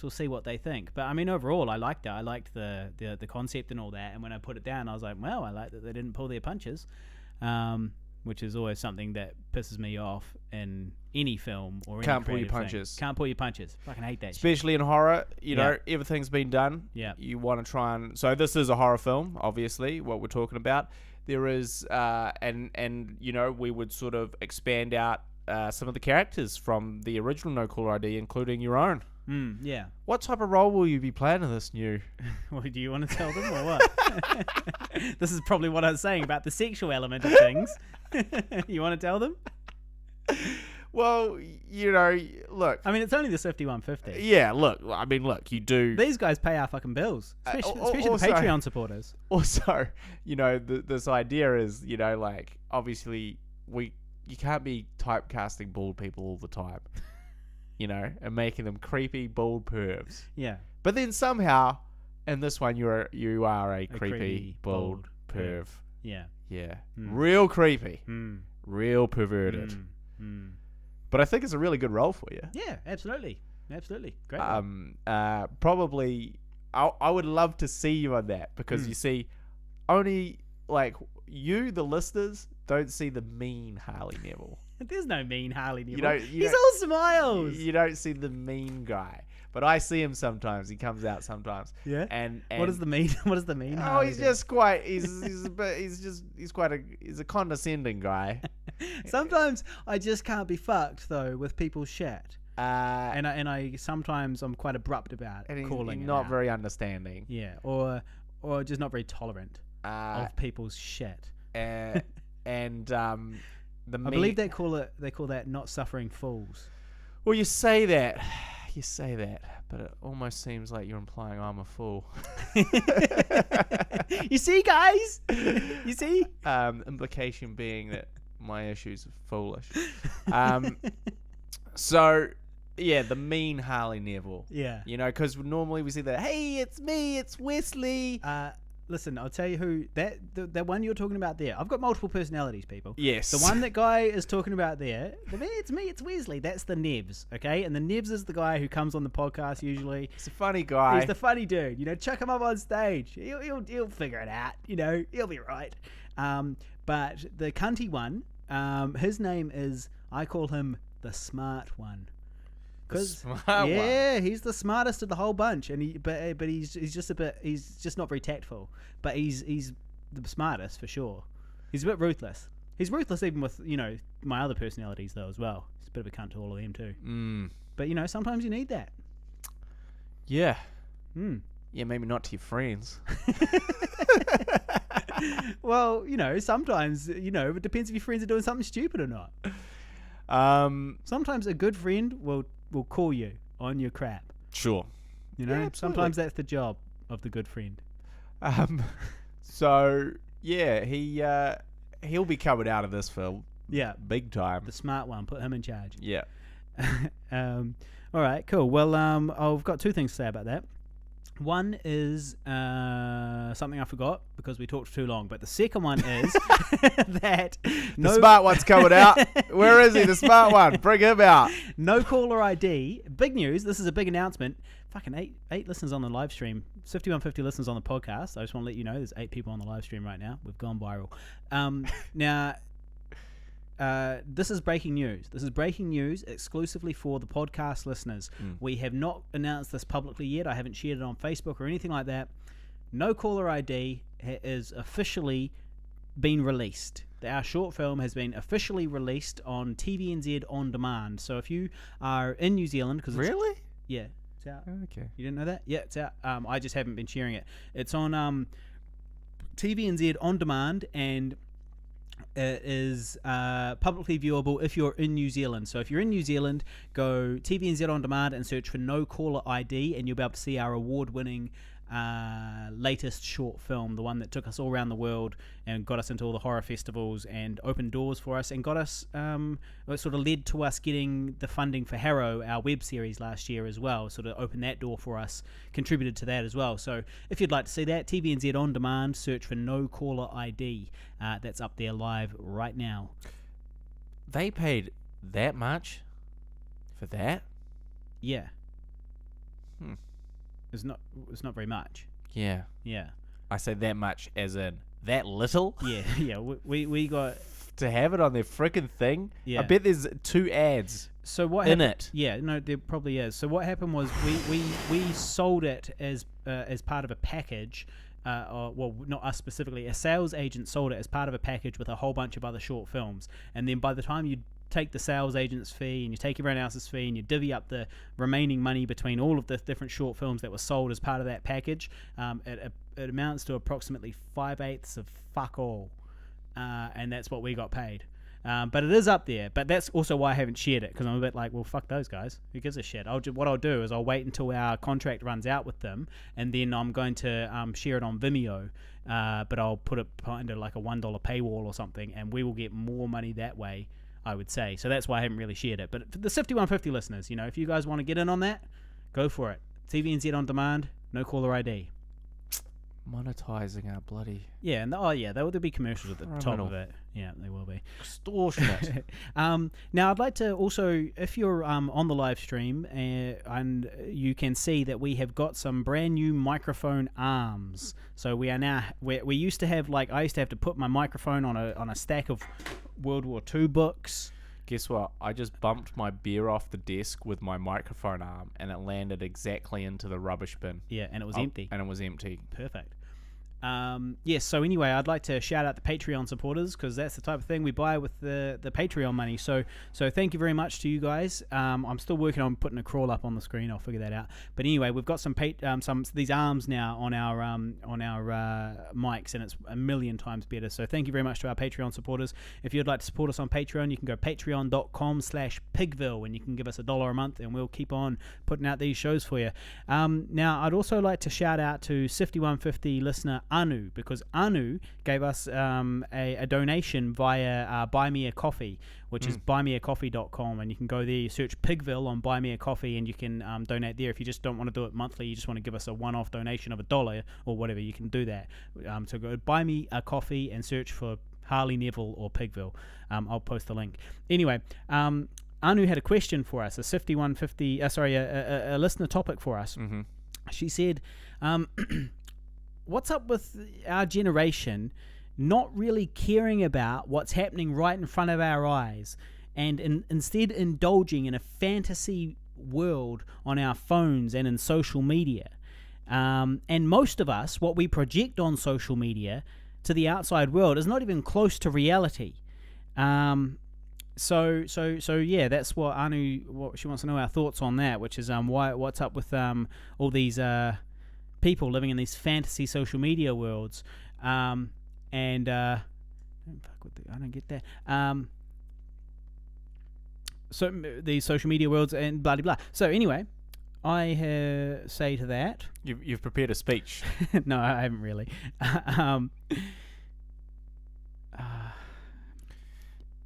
see what they think. But I mean, overall, I liked it. I liked the concept and all that. And when I put it down, I was like, well, I like that they didn't pull their punches, which is always something that pisses me off in any film or Can't any pull your creative punches. thing. Can't pull your punches. Fucking hate that. Especially in horror, you know, everything's been done. Yeah. You want to try and... So this is a horror film, obviously, what we're talking about. There is, and you know, we would sort of expand out some of the characters from the original No Caller ID, including your own. Yeah. What type of role will you be playing in this new? Well, do you want to tell them or what? This is probably what I was saying about the sexual element of things. You want to tell them? Well, look. I mean, it's only the 5150. Yeah, look. I mean, look. You do. These guys pay our fucking bills, especially also, the Patreon supporters. Also, this idea is, like, obviously you can't be typecasting bald people all the time, and making them creepy bald pervs. Yeah. But then somehow, in this one, you are a creepy bald perv. Yeah. Yeah. Real creepy. Real perverted. But I think it's a really good role for you. Yeah, absolutely. Great. Probably, I would love to see you on that because you see, only like you, the listeners, don't see the mean Harley Neville. There's no mean Harley Neville. He's all smiles. You don't see the mean guy, but I see him sometimes. He comes out sometimes. Yeah. And what is the mean? What is the mean? Oh, Harley he's do? just quite. He's a condescending guy. Sometimes I just can't be fucked though with people's shit. And I sometimes I'm quite abrupt about and calling he's it not out. very understanding. Yeah, or just not very tolerant of people's shit. I believe they call that not suffering fools. Well, you say that, but it almost seems like you're implying I'm a fool. You see, guys? You see? Implication being that my issues are foolish. So, yeah, the mean Harley Neville. Yeah. Because normally we see that, hey, it's me, it's Wesley. Listen, I'll tell you who that one you're talking about there. I've got multiple personalities, people. Yes. The one that guy is talking about there, it's me, it's Wesley. That's the Nevs, okay? And the Nevs is the guy who comes on the podcast usually. He's a funny guy. He's the funny dude. Chuck him up on stage. He'll figure it out. He'll be right. But the cunty one, his name is, I call him the smart one. He's the smartest of the whole bunch, and he's just not very tactful. But he's the smartest for sure. He's a bit ruthless. He's ruthless even with my other personalities though as well. He's a bit of a cunt to all of them too. But sometimes you need that. Yeah. Yeah, maybe not to your friends. Well, sometimes it depends if your friends are doing something stupid or not. Sometimes a good friend will call you on your crap. Sure. Yeah, sometimes that's the job of the good friend. So yeah, he'll be coming out of this film. Yeah, big time. The smart one, put him in charge. Yeah. All right, cool. Well, I've got two things to say about that. One is something I forgot because we talked too long, but the second one is that the smart one's coming out. Where is he? The smart one. Bring him out. No caller ID. Big news. This is a big announcement. Fucking eight listeners on the live stream. 5150 listeners on the podcast. I just want to let you know there's 8 people on the live stream right now. We've gone viral. Now, this is breaking news. This is breaking news exclusively for the podcast listeners. We have not announced this publicly yet. I haven't shared it on Facebook or anything like that. No caller ID is officially been released. Our short film has been officially released on TVNZ On Demand. So if you are in New Zealand... Really? Yeah, it's out. Okay. You didn't know that? Yeah, it's out. I just haven't been sharing it. It's on TVNZ On Demand, and it is publicly viewable if you're in New Zealand. So if you're in New Zealand, go TVNZ On Demand and search for No Caller ID, and you'll be able to see our award-winning latest short film, the one that took us all around the world and got us into all the horror festivals and opened doors for us and got us, it sort of led to us getting the funding for Harrow, our web series last year as well, sort of opened that door for us, contributed to that as well. So if you'd like to see that, TVNZ On Demand, search for No Caller ID. That's up there live right now. They paid that much for that? Yeah. It's not very much. Yeah. Yeah. I say that much as in that little? Yeah. We got to have it on their freaking thing. Yeah. I bet there's 2 ads. So what in happened, it? Yeah, no, there probably is. So what happened was we sold it as part of a package. Well, not us specifically. A sales agent sold it as part of a package with a whole bunch of other short films. And then by the time you take the sales agent's fee and you take everyone else's fee and you divvy up the remaining money between all of the different short films that were sold as part of that package, it amounts to approximately 5/8 of fuck all, and that's what we got paid. But it is up there. But that's also why I haven't shared it, because I'm a bit like, well, fuck those guys. Who gives a shit? What I'll do is I'll wait until our contract runs out with them, and then I'm going to share it on Vimeo. But I'll put it under like a $1 paywall or something, and we will get more money that way, I would say. So that's why I haven't really shared it. But for the 5150 listeners, if you guys want to get in on that, go for it. TVNZ on demand, no caller ID. Monetizing our bloody... Yeah, and there'll be commercials at the top of it. Yeah, they will be. Extortionate. Now, I'd like to also, if you're on the live stream, and you can see that we have got some brand new microphone arms. So we are now, we used to have, I used to have to put my microphone on a stack of World War II books. Guess what? I just bumped my beer off the desk with my microphone arm, and it landed exactly into the rubbish bin. Yeah, and it was empty. And it was empty. Perfect. Yes, so anyway, I'd like to shout out the Patreon supporters, because that's the type of thing we buy with the Patreon money. So thank you very much to you guys. I'm still working on putting a crawl up on the screen. I'll figure that out. But anyway, we've got some these arms now on our mics, and it's a million times better. So thank you very much to our Patreon supporters. If you'd like to support us on Patreon, you can go patreon.com/pigville, and you can give us $1 a month, and we'll keep on putting out these shows for you. Now, I'd also like to shout out to Sifty150 listener Anu, because Anu gave us a donation via Buy Me a Coffee, which is buymeacoffee.com, and you can go there, you search Pigville on Buy Me a Coffee, and you can donate there. If you just don't want to do it monthly, you just want to give us a one-off donation of $1 or whatever, you can do that. So go Buy Me a Coffee and search for Harley, Neville, or Pigville. I'll post the link. Anyway, Anu had a question for us, a a listener topic for us. Mm-hmm. She said, what's up with our generation not really caring about what's happening right in front of our eyes, and instead indulging in a fantasy world on our phones and in social media? And most of us, what we project on social media to the outside world is not even close to reality. So yeah, that's what what she wants to know, our thoughts on that, which is what's up with all these people living in these fantasy social media worlds, I don't get that. So these social media worlds and blah blah blah. So anyway, I say to that, you've prepared a speech. No, I haven't really.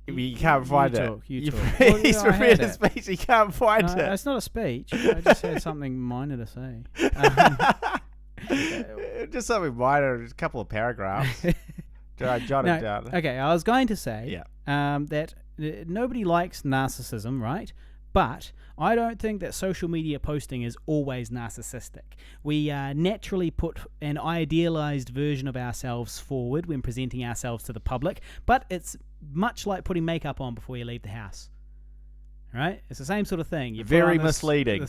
You can't find it. You talk. He's prepared a speech. He can't find it. It's not a speech. I just had something minor to say. Just something minor, just a couple of paragraphs. I jotted down. Okay, I was going to say that nobody likes narcissism, right? But I don't think that social media posting is always narcissistic. We naturally put an idealized version of ourselves forward when presenting ourselves to the public, but it's much like putting makeup on before you leave the house. Right? It's the same sort of thing. Very misleading.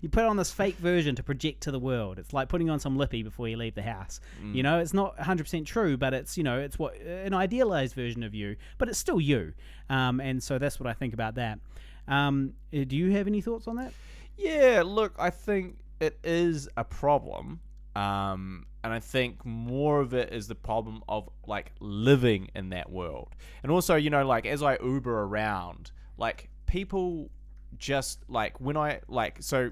You put on this fake version to project to the world. It's like putting on some lippy before you leave the house. It's not 100% true, but it's it's what an idealized version of you, but it's still you. And so that's what I think about that. Do you have any thoughts on that? Yeah, look, I think it is a problem. And I think more of it is the problem of living in that world. And also, as I Uber around, people just when I so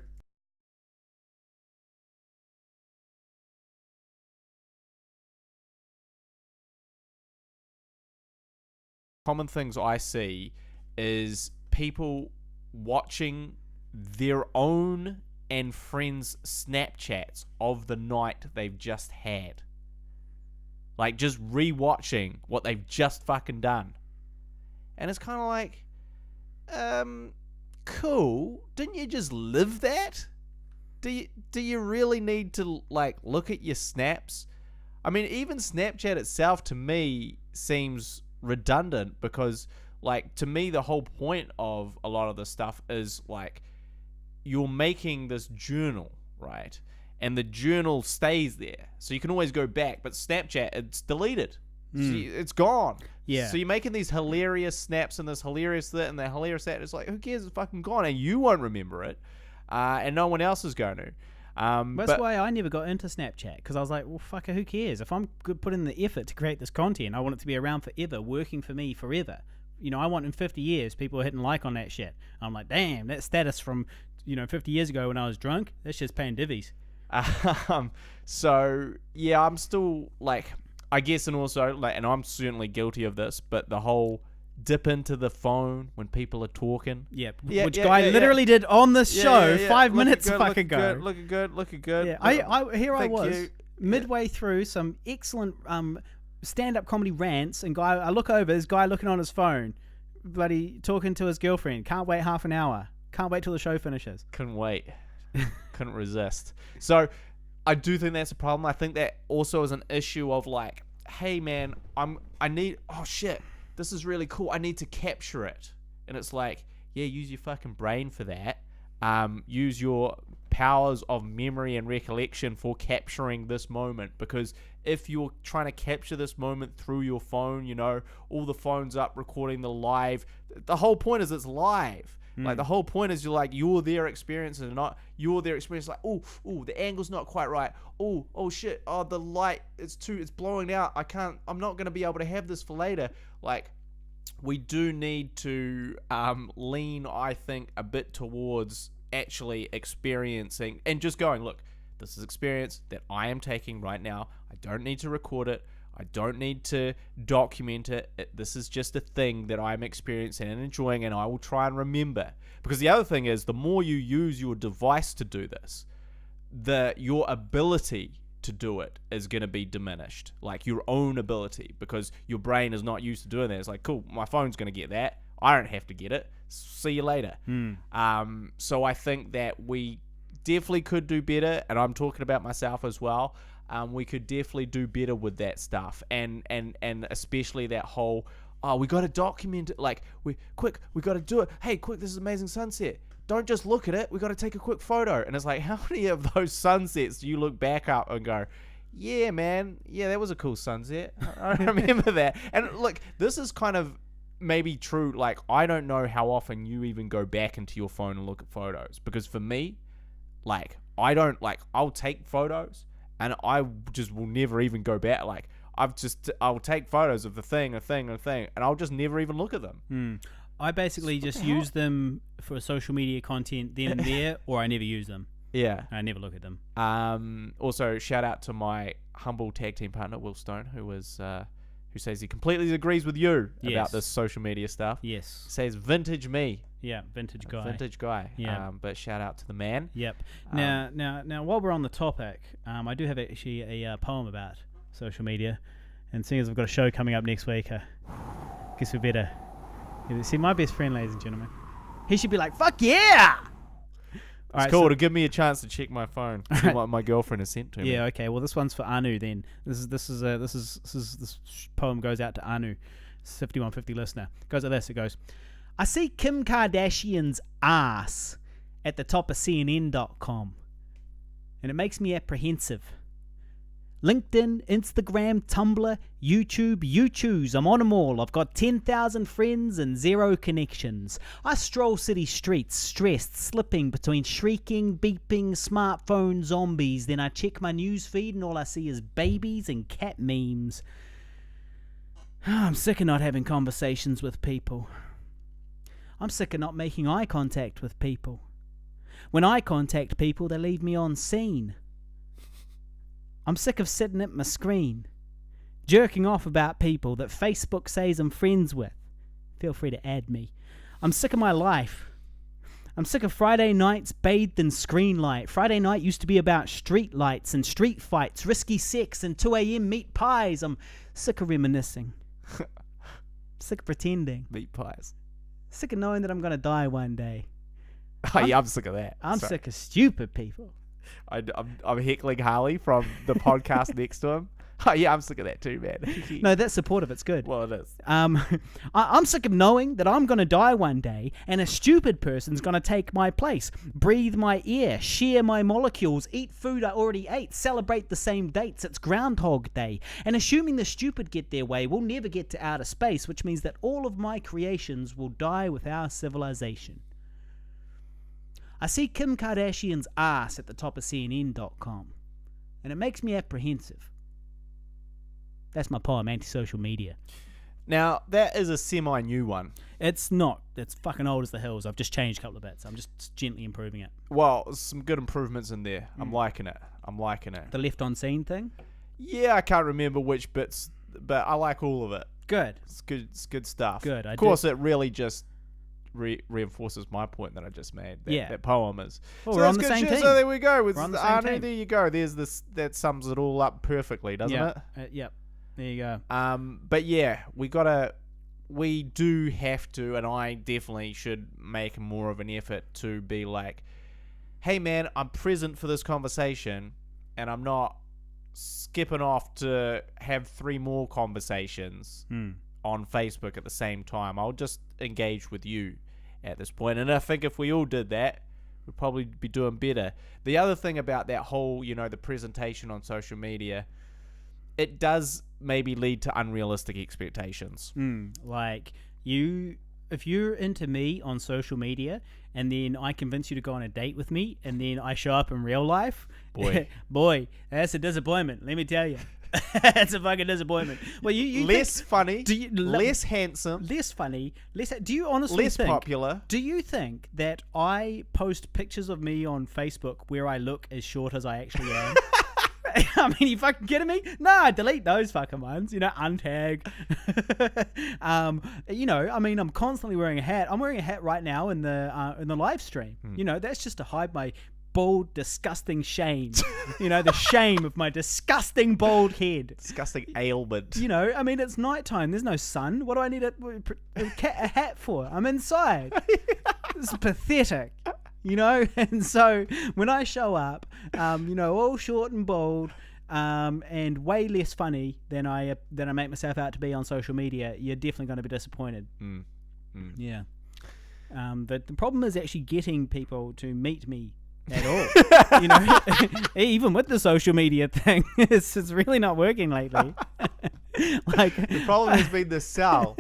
common things I see is people watching their own and friends' Snapchats of the night they've just had. Just re-watching what they've just fucking done. And it's kind of cool. Didn't you just live that? Do you really need to look at your snaps? I mean, even Snapchat itself to me seems redundant, because to me the whole point of a lot of this stuff is you're making this journal, right? And the journal stays there, so you can always go back. But Snapchat, it's deleted. It's gone. Yeah. So you're making these hilarious snaps and this hilarious that and that hilarious that. It's like, who cares? It's fucking gone, and you won't remember it, and no one else is going to. That's why I never got into Snapchat, because I was like, well, fuck it, who cares? If I'm putting the effort to create this content, I want it to be around forever, working for me forever. I want in 50 years people are hitting like on that shit. I'm like, damn, that status from 50 years ago when I was drunk, that's just paying divvies. So yeah, I'm still like, I guess, and also like, and I'm certainly guilty of this, but the whole dip into the phone when people are talking. Yep. Which Guy literally did on this show 5 minutes fucking ago. Looking good. Yeah. I was midway through some excellent stand-up comedy rants, and I look over, this guy looking on his phone, bloody talking to his girlfriend. Can't wait half an hour. Can't wait till the show finishes. Couldn't wait. Couldn't resist. So I do think that's a problem. I think that also is an issue of like, hey man, oh shit, this is really cool. I need to capture it. And it's like, yeah, use your fucking brain for that. Use your powers of memory and recollection for capturing this moment, because if you're trying to capture this moment through your phone, all the phones up recording the live, the whole point is it's live. Like the whole point is you're their experience and not you're their experience. Like, oh, the angle's not quite right. Oh shit. Oh, the light it's blowing out. I'm not gonna be able to have this for later. Like, we do need to lean, I think, a bit towards actually experiencing and just going, look, this is experience that I am taking right now. I don't need to record it. I don't need to document it. This is just a thing that I'm experiencing and enjoying, and I will try and remember. Because the other thing is, the more you use your device to do this, your ability to do it is going to be diminished. Like, your own ability, because your brain is not used to doing that. It's like, cool, my phone's going to get that. I don't have to get it. See you later. So I think that we definitely could do better, and I'm talking about myself as well. We could definitely do better with that stuff, and especially that whole, we got to document it. Like, we got to do it. Hey, quick, this is an amazing sunset. Don't just look at it. We got to take a quick photo. And it's like, how many of those sunsets do you look back up and go, yeah, man, yeah, that was a cool sunset. I remember that. And look, this is kind of maybe true. Like, I don't know how often you even go back into your phone and look at photos, because for me, like, I'll take photos. And I just will never even go back. Like, I'll take photos of the thing, and I'll just never even look at them. I basically just use them for social media content then and there, or I never use them. Yeah. I never look at them. Also, shout out to my humble tag team partner, Will Stone, who says he completely agrees with you about this social media stuff. Yes. Says vintage me. Yeah, vintage guy. Vintage guy. Yeah. But shout out to the man. Yep. Now, while we're on the topic, I do have actually a poem about social media, and seeing as I've got a show coming up next week, I guess we better see my best friend, ladies and gentlemen. He should be like, "Fuck yeah!" It's cool to give me a chance to check my phone, see what my girlfriend has sent to me. Yeah. Okay. Well, this one's for Anu. Then this poem goes out to Anu, 5150 listener. It goes like this. It goes, I see Kim Kardashian's ass at the top of CNN.com, and it makes me apprehensive. LinkedIn, Instagram, Tumblr, YouTube, you choose. I'm on them all. I've got 10,000 friends and 0 connections. I stroll city streets, stressed, slipping between shrieking, beeping, smartphone zombies. Then I check my news feed and all I see is babies and cat memes. I'm sick of not having conversations with people. I'm sick of not making eye contact with people. When I contact people, they leave me on scene. I'm sick of sitting at my screen, jerking off about people that Facebook says I'm friends with. Feel free to add me. I'm sick of my life. I'm sick of Friday nights bathed in screen light. Friday night used to be about street lights and street fights, risky sex and 2 a.m. meat pies. I'm sick of reminiscing. Sick of pretending. Meat pies. Sick of knowing that I'm going to die one day. I'm sick of that. I'm sick of stupid people. I'm heckling Harley from the podcast next to him. Oh yeah, I'm sick of that too, man. No, that's supportive. It's good. Well, it is. I'm sick of knowing that I'm going to die one day and a stupid person's going to take my place, breathe my air, share my molecules, eat food I already ate, celebrate the same dates. It's Groundhog Day. And assuming the stupid get their way, we'll never get to outer space, which means that all of my creations will die with our civilization. I see Kim Kardashian's ass at the top of CNN.com, and it makes me apprehensive. That's my poem, anti-social media. Now, that is a semi-new one. It's not. It's fucking old as the hills. I've just changed a couple of bits. I'm just gently improving it. Well, some good improvements in there. I'm liking it. The left on scene thing? Yeah, I can't remember which bits, but I like all of it. Good. It's good stuff. Good. Of course, it really just reinforces my point that I just made. That poem is. Well, so we're on the same team. So there we go. With we're on the same team. There you go. There's this. That sums it all up perfectly, doesn't it? Yep. There you go. But yeah, we do have to, and I definitely should make more of an effort to be like, hey man, I'm present for this conversation, and I'm not skipping off to have 3 more conversations on Facebook at the same time. I'll just engage with you at this point. And I think if we all did that, we'd probably be doing better. The other thing about that whole, the presentation on social media, it does maybe lead to unrealistic expectations. Like, if you're into me on social media and then I convince you to go on a date with me and then I show up in real life, boy, that's a disappointment, let me tell you. That's a fucking disappointment. Well, you less funny, less handsome, less funny, do you honestly less think, popular? Do you think that I post pictures of me on Facebook where I look as short as I actually am? I mean, you fucking kidding me? Nah, delete those fucking ones. Untag. I mean, I'm constantly wearing a hat. I'm wearing a hat right now in the live stream. That's just to hide my bald, disgusting shame. The shame of my disgusting bald head. Disgusting ailment. I mean, it's nighttime. There's no sun. What do I need a hat for? I'm inside. This is pathetic. And so when I show up, all short and bald, and way less funny than I make myself out to be on social media, you're definitely going to be disappointed. Yeah. The problem is actually getting people to meet me at all. Even with the social media thing, it's really not working lately. The problem has been the sell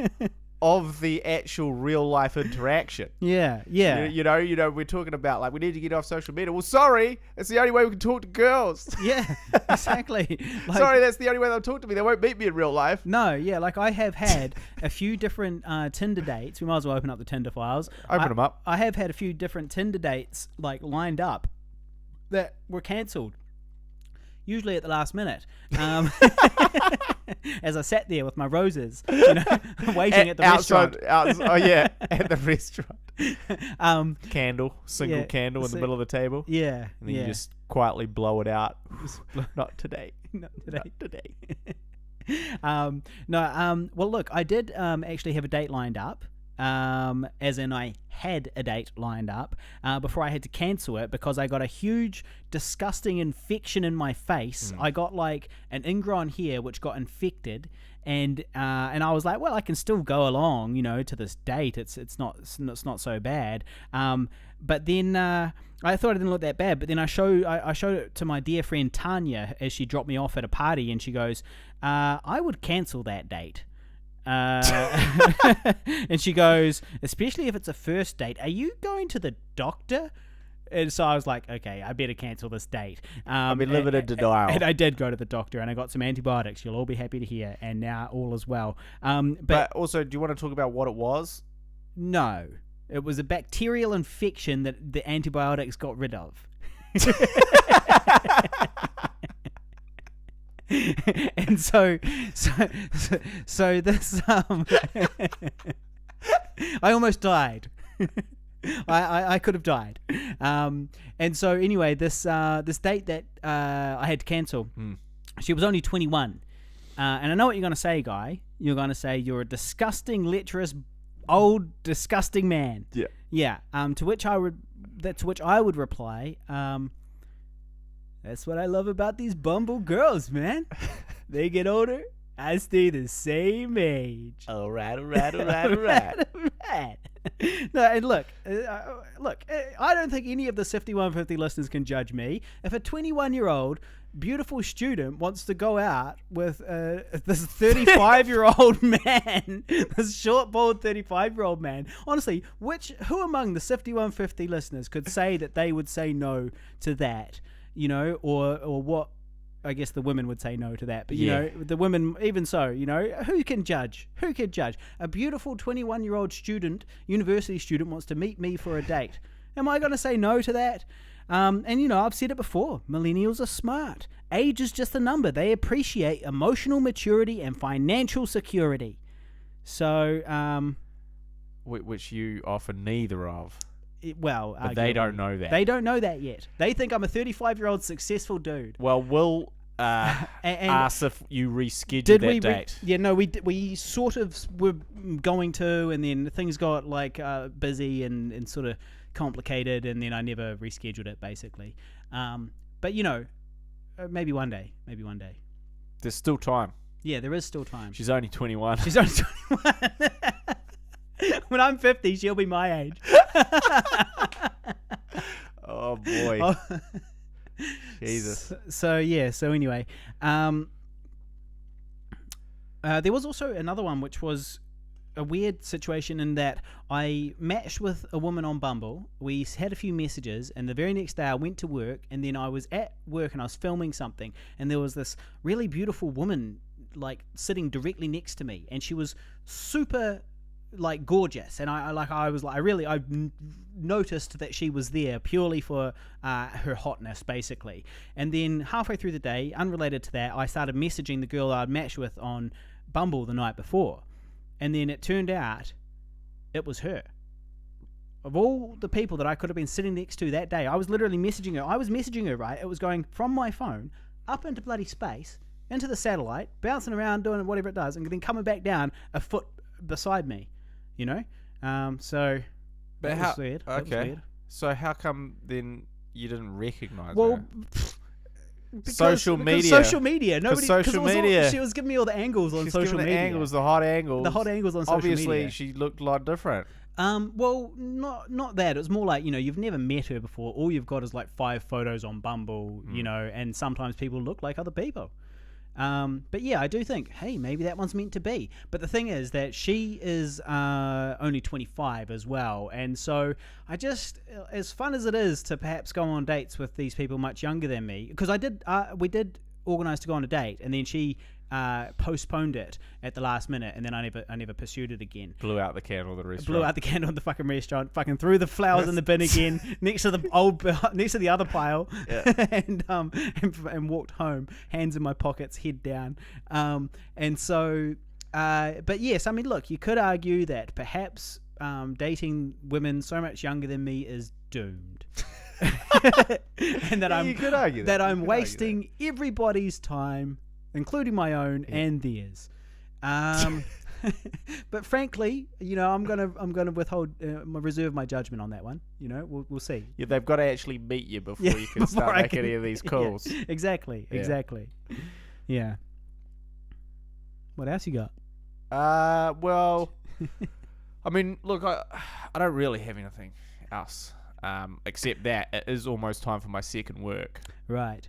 of the actual real life interaction. Yeah. We're talking about we need to get off social media. Well, sorry, it's the only way we can talk to girls. Yeah, exactly. Sorry, that's the only way they'll talk to me. They won't meet me in real life. No, yeah, I have had a few different Tinder dates. We might as well open up the Tinder files. Open them up. I have had a few different Tinder dates lined up that were cancelled. Usually at the last minute, as I sat there with my roses, waiting at the restaurant. At the restaurant. Candle, candle in the middle of the table. Yeah, and then you just quietly blow it out. Not today. Not today. No. Well, look, I did actually have a date lined up. As in I had a date lined up before I had to cancel it because I got a huge disgusting infection in my face. I got an ingron here which got infected, and I was like, well, I can still go along to this date. It's not so bad. But then I thought it didn't look that bad, but then I showed it to my dear friend Tanya as she dropped me off at a party, and she goes, I would cancel that date. And she goes, especially if it's a first date, are you going to the doctor? And so I was like, okay, I better cancel this date. I've been living in denial. And I did go to the doctor and I got some antibiotics. You'll all be happy to hear. And now all is well. But also, do you want to talk about what it was? No. It was a bacterial infection that the antibiotics got rid of. And so this I almost died. I could have died. And so anyway, this date that I had to cancel, she was only 21. And I know what you're going to say, Guy. You're going to say you're a disgusting, lecherous, old, disgusting man. Yeah. Yeah. To which I would reply, that's what I love about these Bumble girls, man. they get older, I stay the same age. All right. Right. No, and look, I don't think any of the 5150 listeners can judge me. If a 21-year-old beautiful student wants to go out with this 35-year-old man, this short, bald 35-year-old man, honestly, who among the 5150 listeners could say that they would say no to that, or what? I guess the women would say no to that, but the women, even so, who can judge? Who can judge? A beautiful 21-year-old university student wants to meet me for a date. Am I going to say no to that? And I've said it before. Millennials are smart. Age is just a number. They appreciate emotional maturity and financial security. So, which you offer neither of. But they don't know that. They don't know that yet. They think I'm a 35-year-old successful dude. Well, we'll ask if you rescheduled that date. We sort of were going to, and then things got busy and sort of complicated, and then I never rescheduled it, basically. But maybe one day. There's still time. Yeah, there is still time. She's only 21. She's only 21. When I'm 50, she'll be my age. Oh boy. Oh. Jesus. So anyway, there was also another one which was a weird situation in that I matched with a woman on Bumble. We had a few messages, and the very next day I went to work, and then I was at work and I was filming something, and there was this really beautiful woman sitting directly next to me, and she was super gorgeous, and I noticed that she was there purely for her hotness, basically. And then halfway through the day, unrelated to that, I started messaging the girl I'd matched with on Bumble the night before, and then it turned out it was her. Of all the people that I could have been sitting next to that day, I was literally messaging her. Right, it was going from my phone up into bloody space, into the satellite, bouncing around, doing whatever it does, and then coming back down a foot beside me. So that was weird. Okay. So how come then you didn't recognize her? Because social media. She was giving me all the angles on social media. The hot angles. The hot angles on social media. Obviously, she looked a lot different. Well, not that. It was more like, you've never met her before. All you've got is 5 photos on Bumble, and sometimes people look like other people. But yeah, I do think, hey, maybe that one's meant to be. But the thing is that she is only 25 as well, and so I just, as fun as it is to perhaps go on dates with these people much younger than me, because we did organise to go on a date, and then she postponed it at the last minute, and then I never pursued it again. Blew out the candle at the restaurant. Blew out the candle at the fucking restaurant. Fucking threw the flowers in the bin again next to the other pile, and walked home, hands in my pockets, head down. And so, but yes, I mean, look, you could argue that perhaps dating women so much younger than me is doomed. And that you could argue that I'm wasting everybody's time, including my own and theirs. But frankly, I'm gonna withhold, reserve my judgment on that one. We'll see. Yeah, they've got to actually meet you before you can start making any of these calls. Yeah, exactly. Yeah. What else you got? Well, I mean, look, I don't really have anything else, except that it is almost time for my second work. Right.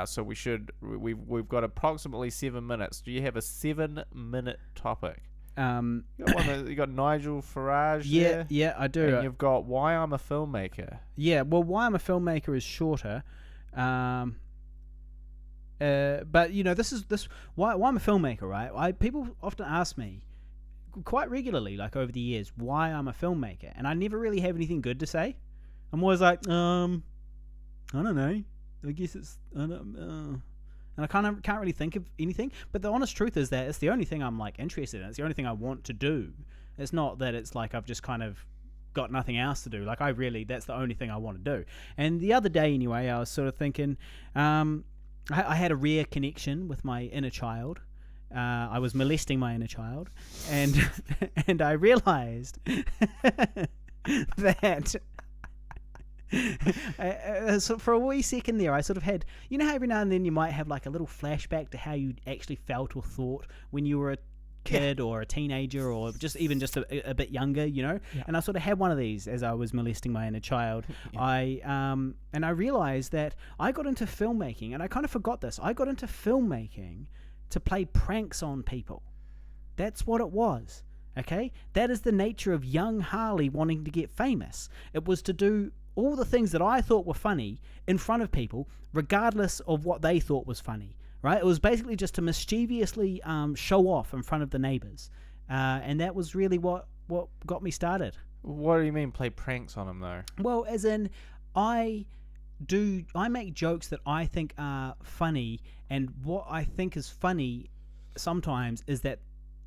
So we've got approximately 7 minutes. Do you have a 7-minute topic? You got Nigel Farage. Yeah, I do. And you've got Why I'm a Filmmaker. Yeah, well, Why I'm a Filmmaker is shorter. But this why I'm a filmmaker, right? People often ask me quite regularly, over the years, why I'm a filmmaker, and I never really have anything good to say. I'm always like, I don't know. I guess it's, and I can't really think of anything. But the honest truth is that it's the only thing I'm interested in. It's the only thing I want to do. It's not that it's I've just kind of got nothing else to do. That's the only thing I want to do. And the other day, anyway, I was sort of thinking, I had a rare connection with my inner child. I was molesting my inner child, and I realized that So for a wee second there, I sort of had, you know how every now and then you might have like a little flashback to how you actually felt or thought when you were a kid or a teenager or just a bit younger, you know. And I sort of had one of these as I was molesting my inner child. And I realized that I got into filmmaking, and I kind of forgot this. I got into filmmaking to play pranks on people. That's what it was. Okay, that is the nature of young Harley wanting to get famous. It was to do all the things that I thought were funny in front of people, regardless of what they thought was funny. Right? It was basically just to mischievously show off in front of the neighbors, and that was really what got me started. What do you mean play pranks on them though? Well, as in, I make jokes that I think are funny, and what I think is funny sometimes is that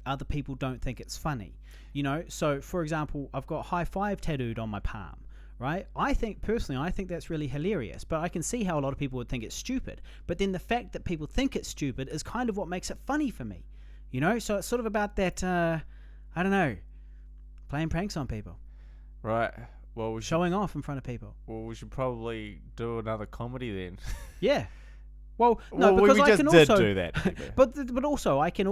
other people don't think it's funny. You know, so for example, I've got high five tattooed on my palm. Right? I think that's really hilarious, but I can see how a lot of people would think it's stupid. But then the fact that people think it's stupid is kind of what makes it funny for me. You know? So it's sort of about that, I don't know, playing pranks on people. Right. Well, showing off in front of people. Well, we should probably do another comedy then. Yeah. Well, no, because we I just can did also do that. but also I can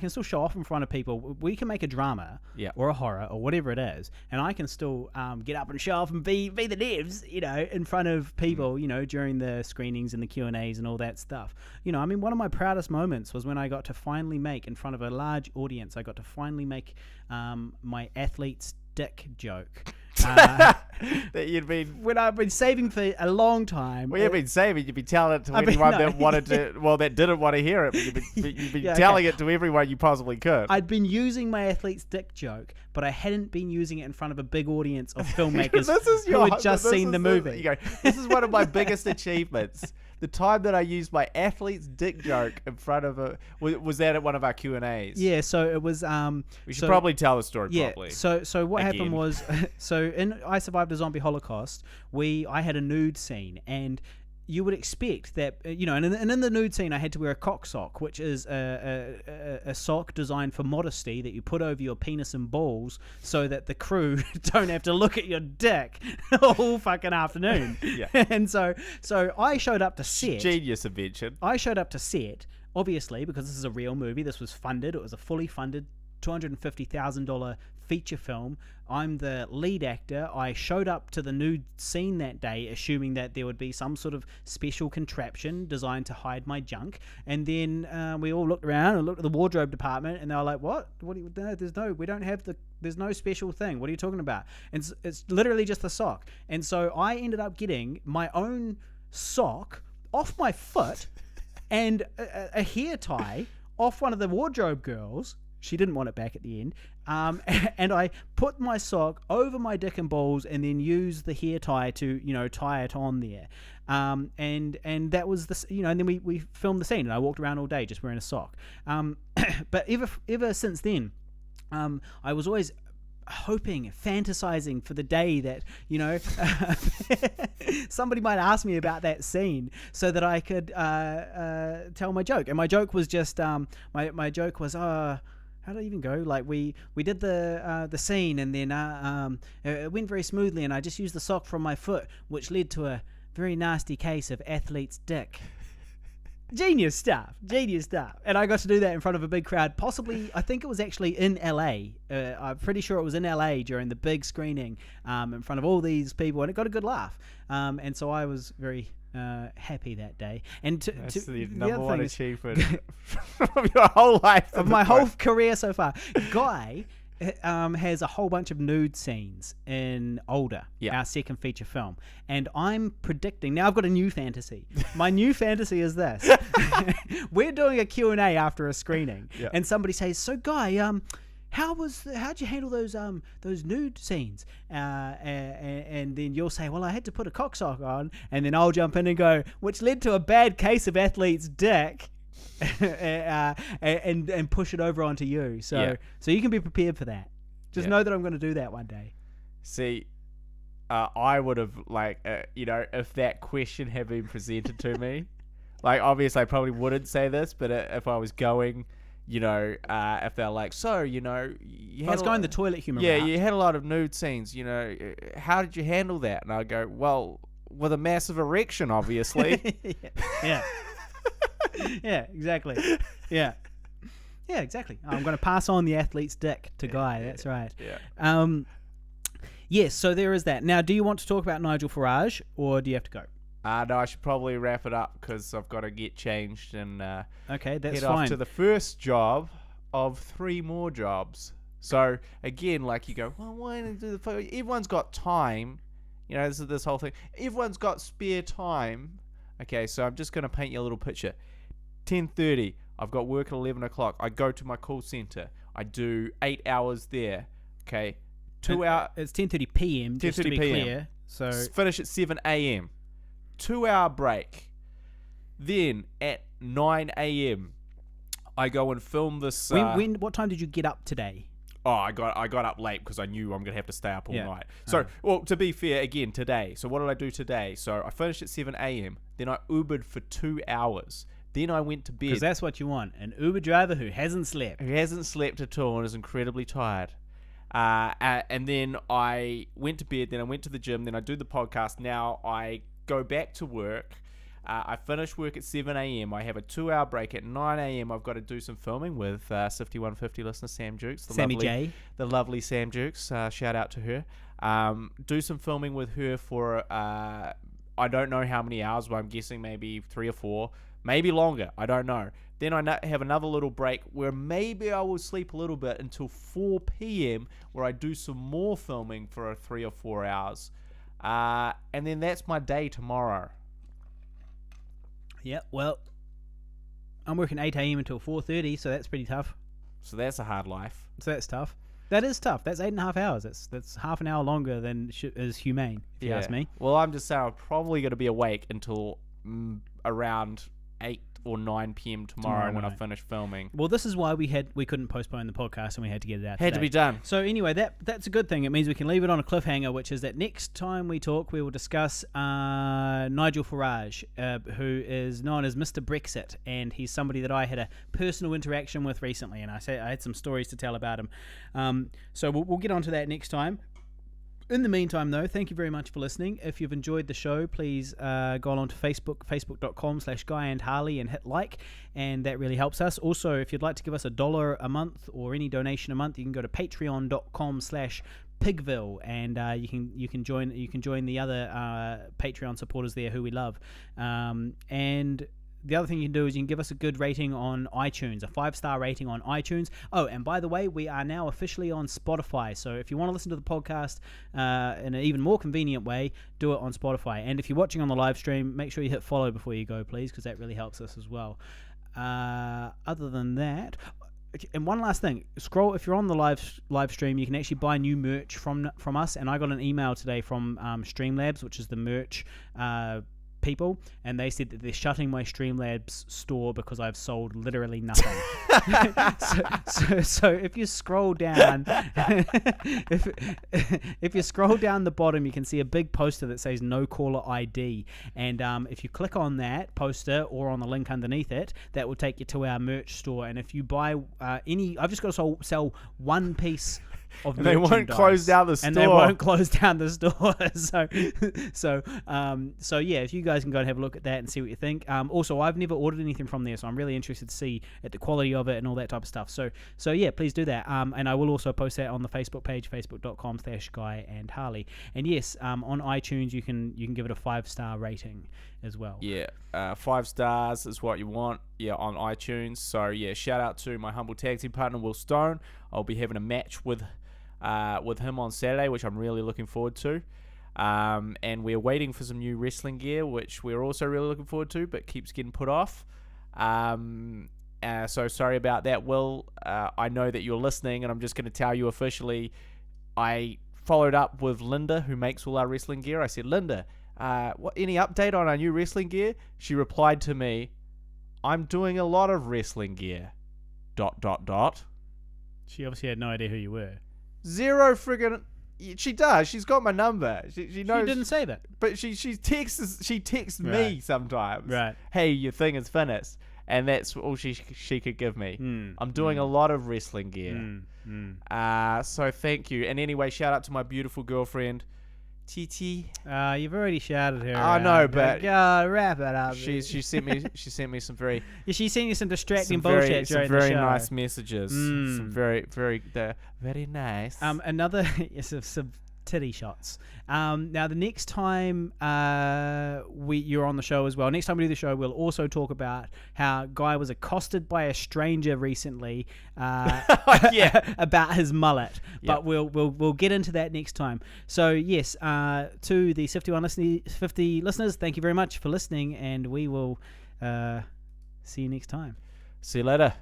still show off in front of people. We can make a drama or a horror or whatever it is, and I can still get up and show off and be the devs, you know, in front of people, you know, during the screenings and the Q&As and all that stuff. You know, I mean, one of my proudest moments was when I got to finally make, in front of a large audience, I got to finally make my athlete's dick joke. That you'd been... When I've been saving for a long time. Well, you've been saving. You'd be telling it to anyone that wanted to... Well, that didn't want to hear it, but you've been telling it to everyone you possibly could. I'd been using my athlete's dick joke, but I hadn't been using it in front of a big audience of filmmakers who had just seen the movie. You go, this is one of my biggest achievements. The time that I used my athlete's dick joke in front of a... Was that at one of our Q&As? Yeah, so it was... we should probably tell the story properly. So what happened was... So in I Survived a Zombie Holocaust, I had a nude scene, and you would expect that, you know, and in the nude scene I had to wear a cock sock, which is a sock designed for modesty that you put over your penis and balls so that the crew don't have to look at your dick all fucking afternoon. Yeah. And so I showed up to set. Genius invention. I showed up to set, obviously, because this is a real movie. This was funded. It was a fully funded $250,000 feature film. I'm the lead actor. I showed up to the nude scene that day assuming that there would be some sort of special contraption designed to hide my junk, and then we all looked around and looked at the wardrobe department, and they were like, what do you, there's no special thing, what are you talking about? And it's literally just the sock. And so I ended up getting my own sock off my foot and a hair tie off one of the wardrobe girls. She didn't want it back at the end. And I put my sock over my dick and balls and then used the hair tie to, you know, tie it on there. And that was the, you know, and then we filmed the scene, and I walked around all day just wearing a sock. But ever since then, I was always hoping, fantasizing for the day that, you know, somebody might ask me about that scene so that I could tell my joke. And my joke was just, my joke was, how did it even go? Like we did the scene, and then it went very smoothly, and I just used the sock from my foot, which led to a very nasty case of athlete's dick. Genius stuff. And I got to do that in front of a big crowd. Possibly, I think it was actually in LA. I'm pretty sure it was in LA during the big screening, in front of all these people, and it got a good laugh. And so I was very happy that day. And that's the number one achievement of your whole life, of my whole career so far. Guy has a whole bunch of nude scenes in Older, our second feature film, and I'm predicting, now I've got a new fantasy. My new fantasy is this. We're doing a Q&A after a screening, and somebody says, so Guy, how'd you handle those nude scenes? And then you'll say, well, I had to put a cock sock on, and then I'll jump in and go, which led to a bad case of athlete's dick. And push it over onto you, so you can be prepared for that. Just know that I'm going to do that one day. See, I would have, like, you know, if that question had been presented to me, like, obviously I probably wouldn't say this, but if I was going, if they're like, so, Let's go in the toilet humor yeah, route. you had a lot of nude scenes, how did you handle that? And I go, well, with a massive erection, obviously. Yeah. Yeah, exactly. Yeah. Yeah, exactly. I'm going to pass on the athlete's dick to Guy. That's right. Yeah. Yes, so there is that. Now, do you want to talk about Nigel Farage, or do you have to go? No, I should probably wrap it up because I've got to get changed and okay, that's head fine. off to the first job of 3 more jobs. So again, like you go, well, why don't you do the photo? Everyone's got time. This whole thing. Everyone's got spare time. Okay, so I'm just going to paint you a little picture. 10:30, I've got work at 11 o'clock. I go to my call center. I do 8 hours there. Okay, 2 hours. It's 10:30 p.m. just to be clear. So finish at 7 a.m. 2 hour break. Then at 9 a.m. I go and film this. What time did you get up today? Oh, I got up late because I knew I'm gonna have to stay up all night. So, Uh-huh. well, to be fair, again today. So what did I do today? So I finished at 7 a.m. Then I Ubered for 2 hours. Then I went to bed. Because that's what you want, an Uber driver who hasn't slept. Who hasn't slept at all and is incredibly tired. And then I went to bed. Then I went to the gym. Then I do the podcast. Now I go back to work. I finish work at 7 a.m. I have a 2 hour break at 9 a.m. I've got to do some filming with 5150 listener Sam Jukes. The lovely Sam Jukes. Shout out to her. Do some filming with her for, I don't know how many hours, but I'm guessing maybe 3 or 4. Maybe longer. I don't know. Then I have another little break where maybe I will sleep a little bit until 4 p.m. where I do some more filming for 3 or 4 hours. And then that's my day tomorrow. Yeah, well, I'm working 8 a.m. until 4:30, so that's pretty tough. So that's a hard life. So that's tough. That is tough. That's 8.5 hours. That's half an hour longer than is humane, if you ask me. Well, I'm just saying I'm probably going to be awake until around 8 or 9 p.m. tomorrow when I finish filming. Well, this is why we couldn't postpone the podcast and we had to get it out Had to be done. So anyway, that's a good thing. It means we can leave it on a cliffhanger, which is that next time we talk, we will discuss Nigel Farage, who is known as Mr. Brexit, and he's somebody that I had a personal interaction with recently, and I had some stories to tell about him. So we'll get onto that next time. In the meantime, though, thank you very much for listening. If you've enjoyed the show, please go on to Facebook, facebook.com/GuyandHarley, and hit like, and that really helps us. Also, if you'd like to give us $1 a month or any donation a month, you can go to patreon.com/Pigville, and you can join the other Patreon supporters there who we love. And the other thing you can do is you can give us a good rating on iTunes, a 5-star rating on iTunes. Oh, and by the way, we are now officially on Spotify. So if you want to listen to the podcast in an even more convenient way, do it on Spotify. And if you're watching on the live stream, make sure you hit follow before you go, please, because that really helps us as well. Other than that, and one last thing, scroll if you're on the live stream, you can actually buy new merch from us. And I got an email today from Streamlabs, which is the merch people, and they said that they're shutting my Streamlabs store because I've sold literally nothing. so if you scroll down, if you scroll down the bottom, you can see a big poster that says no caller ID, and if you click on that poster or on the link underneath it, that will take you to our merch store. And if you buy I've just got to sell one piece of they won't close down the store. And they won't close down the store. So yeah, if you guys can go and have a look at that and see what you think. Also, I've never ordered anything from there, so I'm really interested to see at the quality of it and all that type of stuff. So yeah, please do that. And I will also post that on the Facebook page, facebook.com/GuyandHarley. And yes, on iTunes you can give it a 5-star rating as well. Yeah, 5 stars is what you want. Yeah, on iTunes. So yeah, shout out to my humble tag team partner Will Stone. I'll be having a match with him on Saturday, which I'm really looking forward to. And we're waiting for some new wrestling gear, which we're also really looking forward to, but keeps getting put off. So sorry about that, Will. I know that you're listening, and I'm just going to tell you officially, I followed up with Linda, who makes all our wrestling gear. I said, Linda, any update on our new wrestling gear? She replied to me, I'm doing a lot of wrestling gear. ... She obviously had no idea who you were. Zero friggin'... She does. She's got my number. She knows. She didn't say that. But she texts me sometimes. Right. Hey, your thing is finished. and that's all she could give me. I'm doing a lot of wrestling gear. So thank you. And anyway, shout out to my beautiful girlfriend, Titi. You've already shouted her. I know, but wrap it up. She sent me some very she sent you some distracting bullshit during the show. Some very nice messages. Some very nice. Another some titty shots. Now the next time you're on the show as well. Next time we do the show, we'll also talk about how Guy was accosted by a stranger recently. About his mullet. But we'll get into that next time. So yes, to the 50 listeners, thank you very much for listening, and we will see you next time. See you later.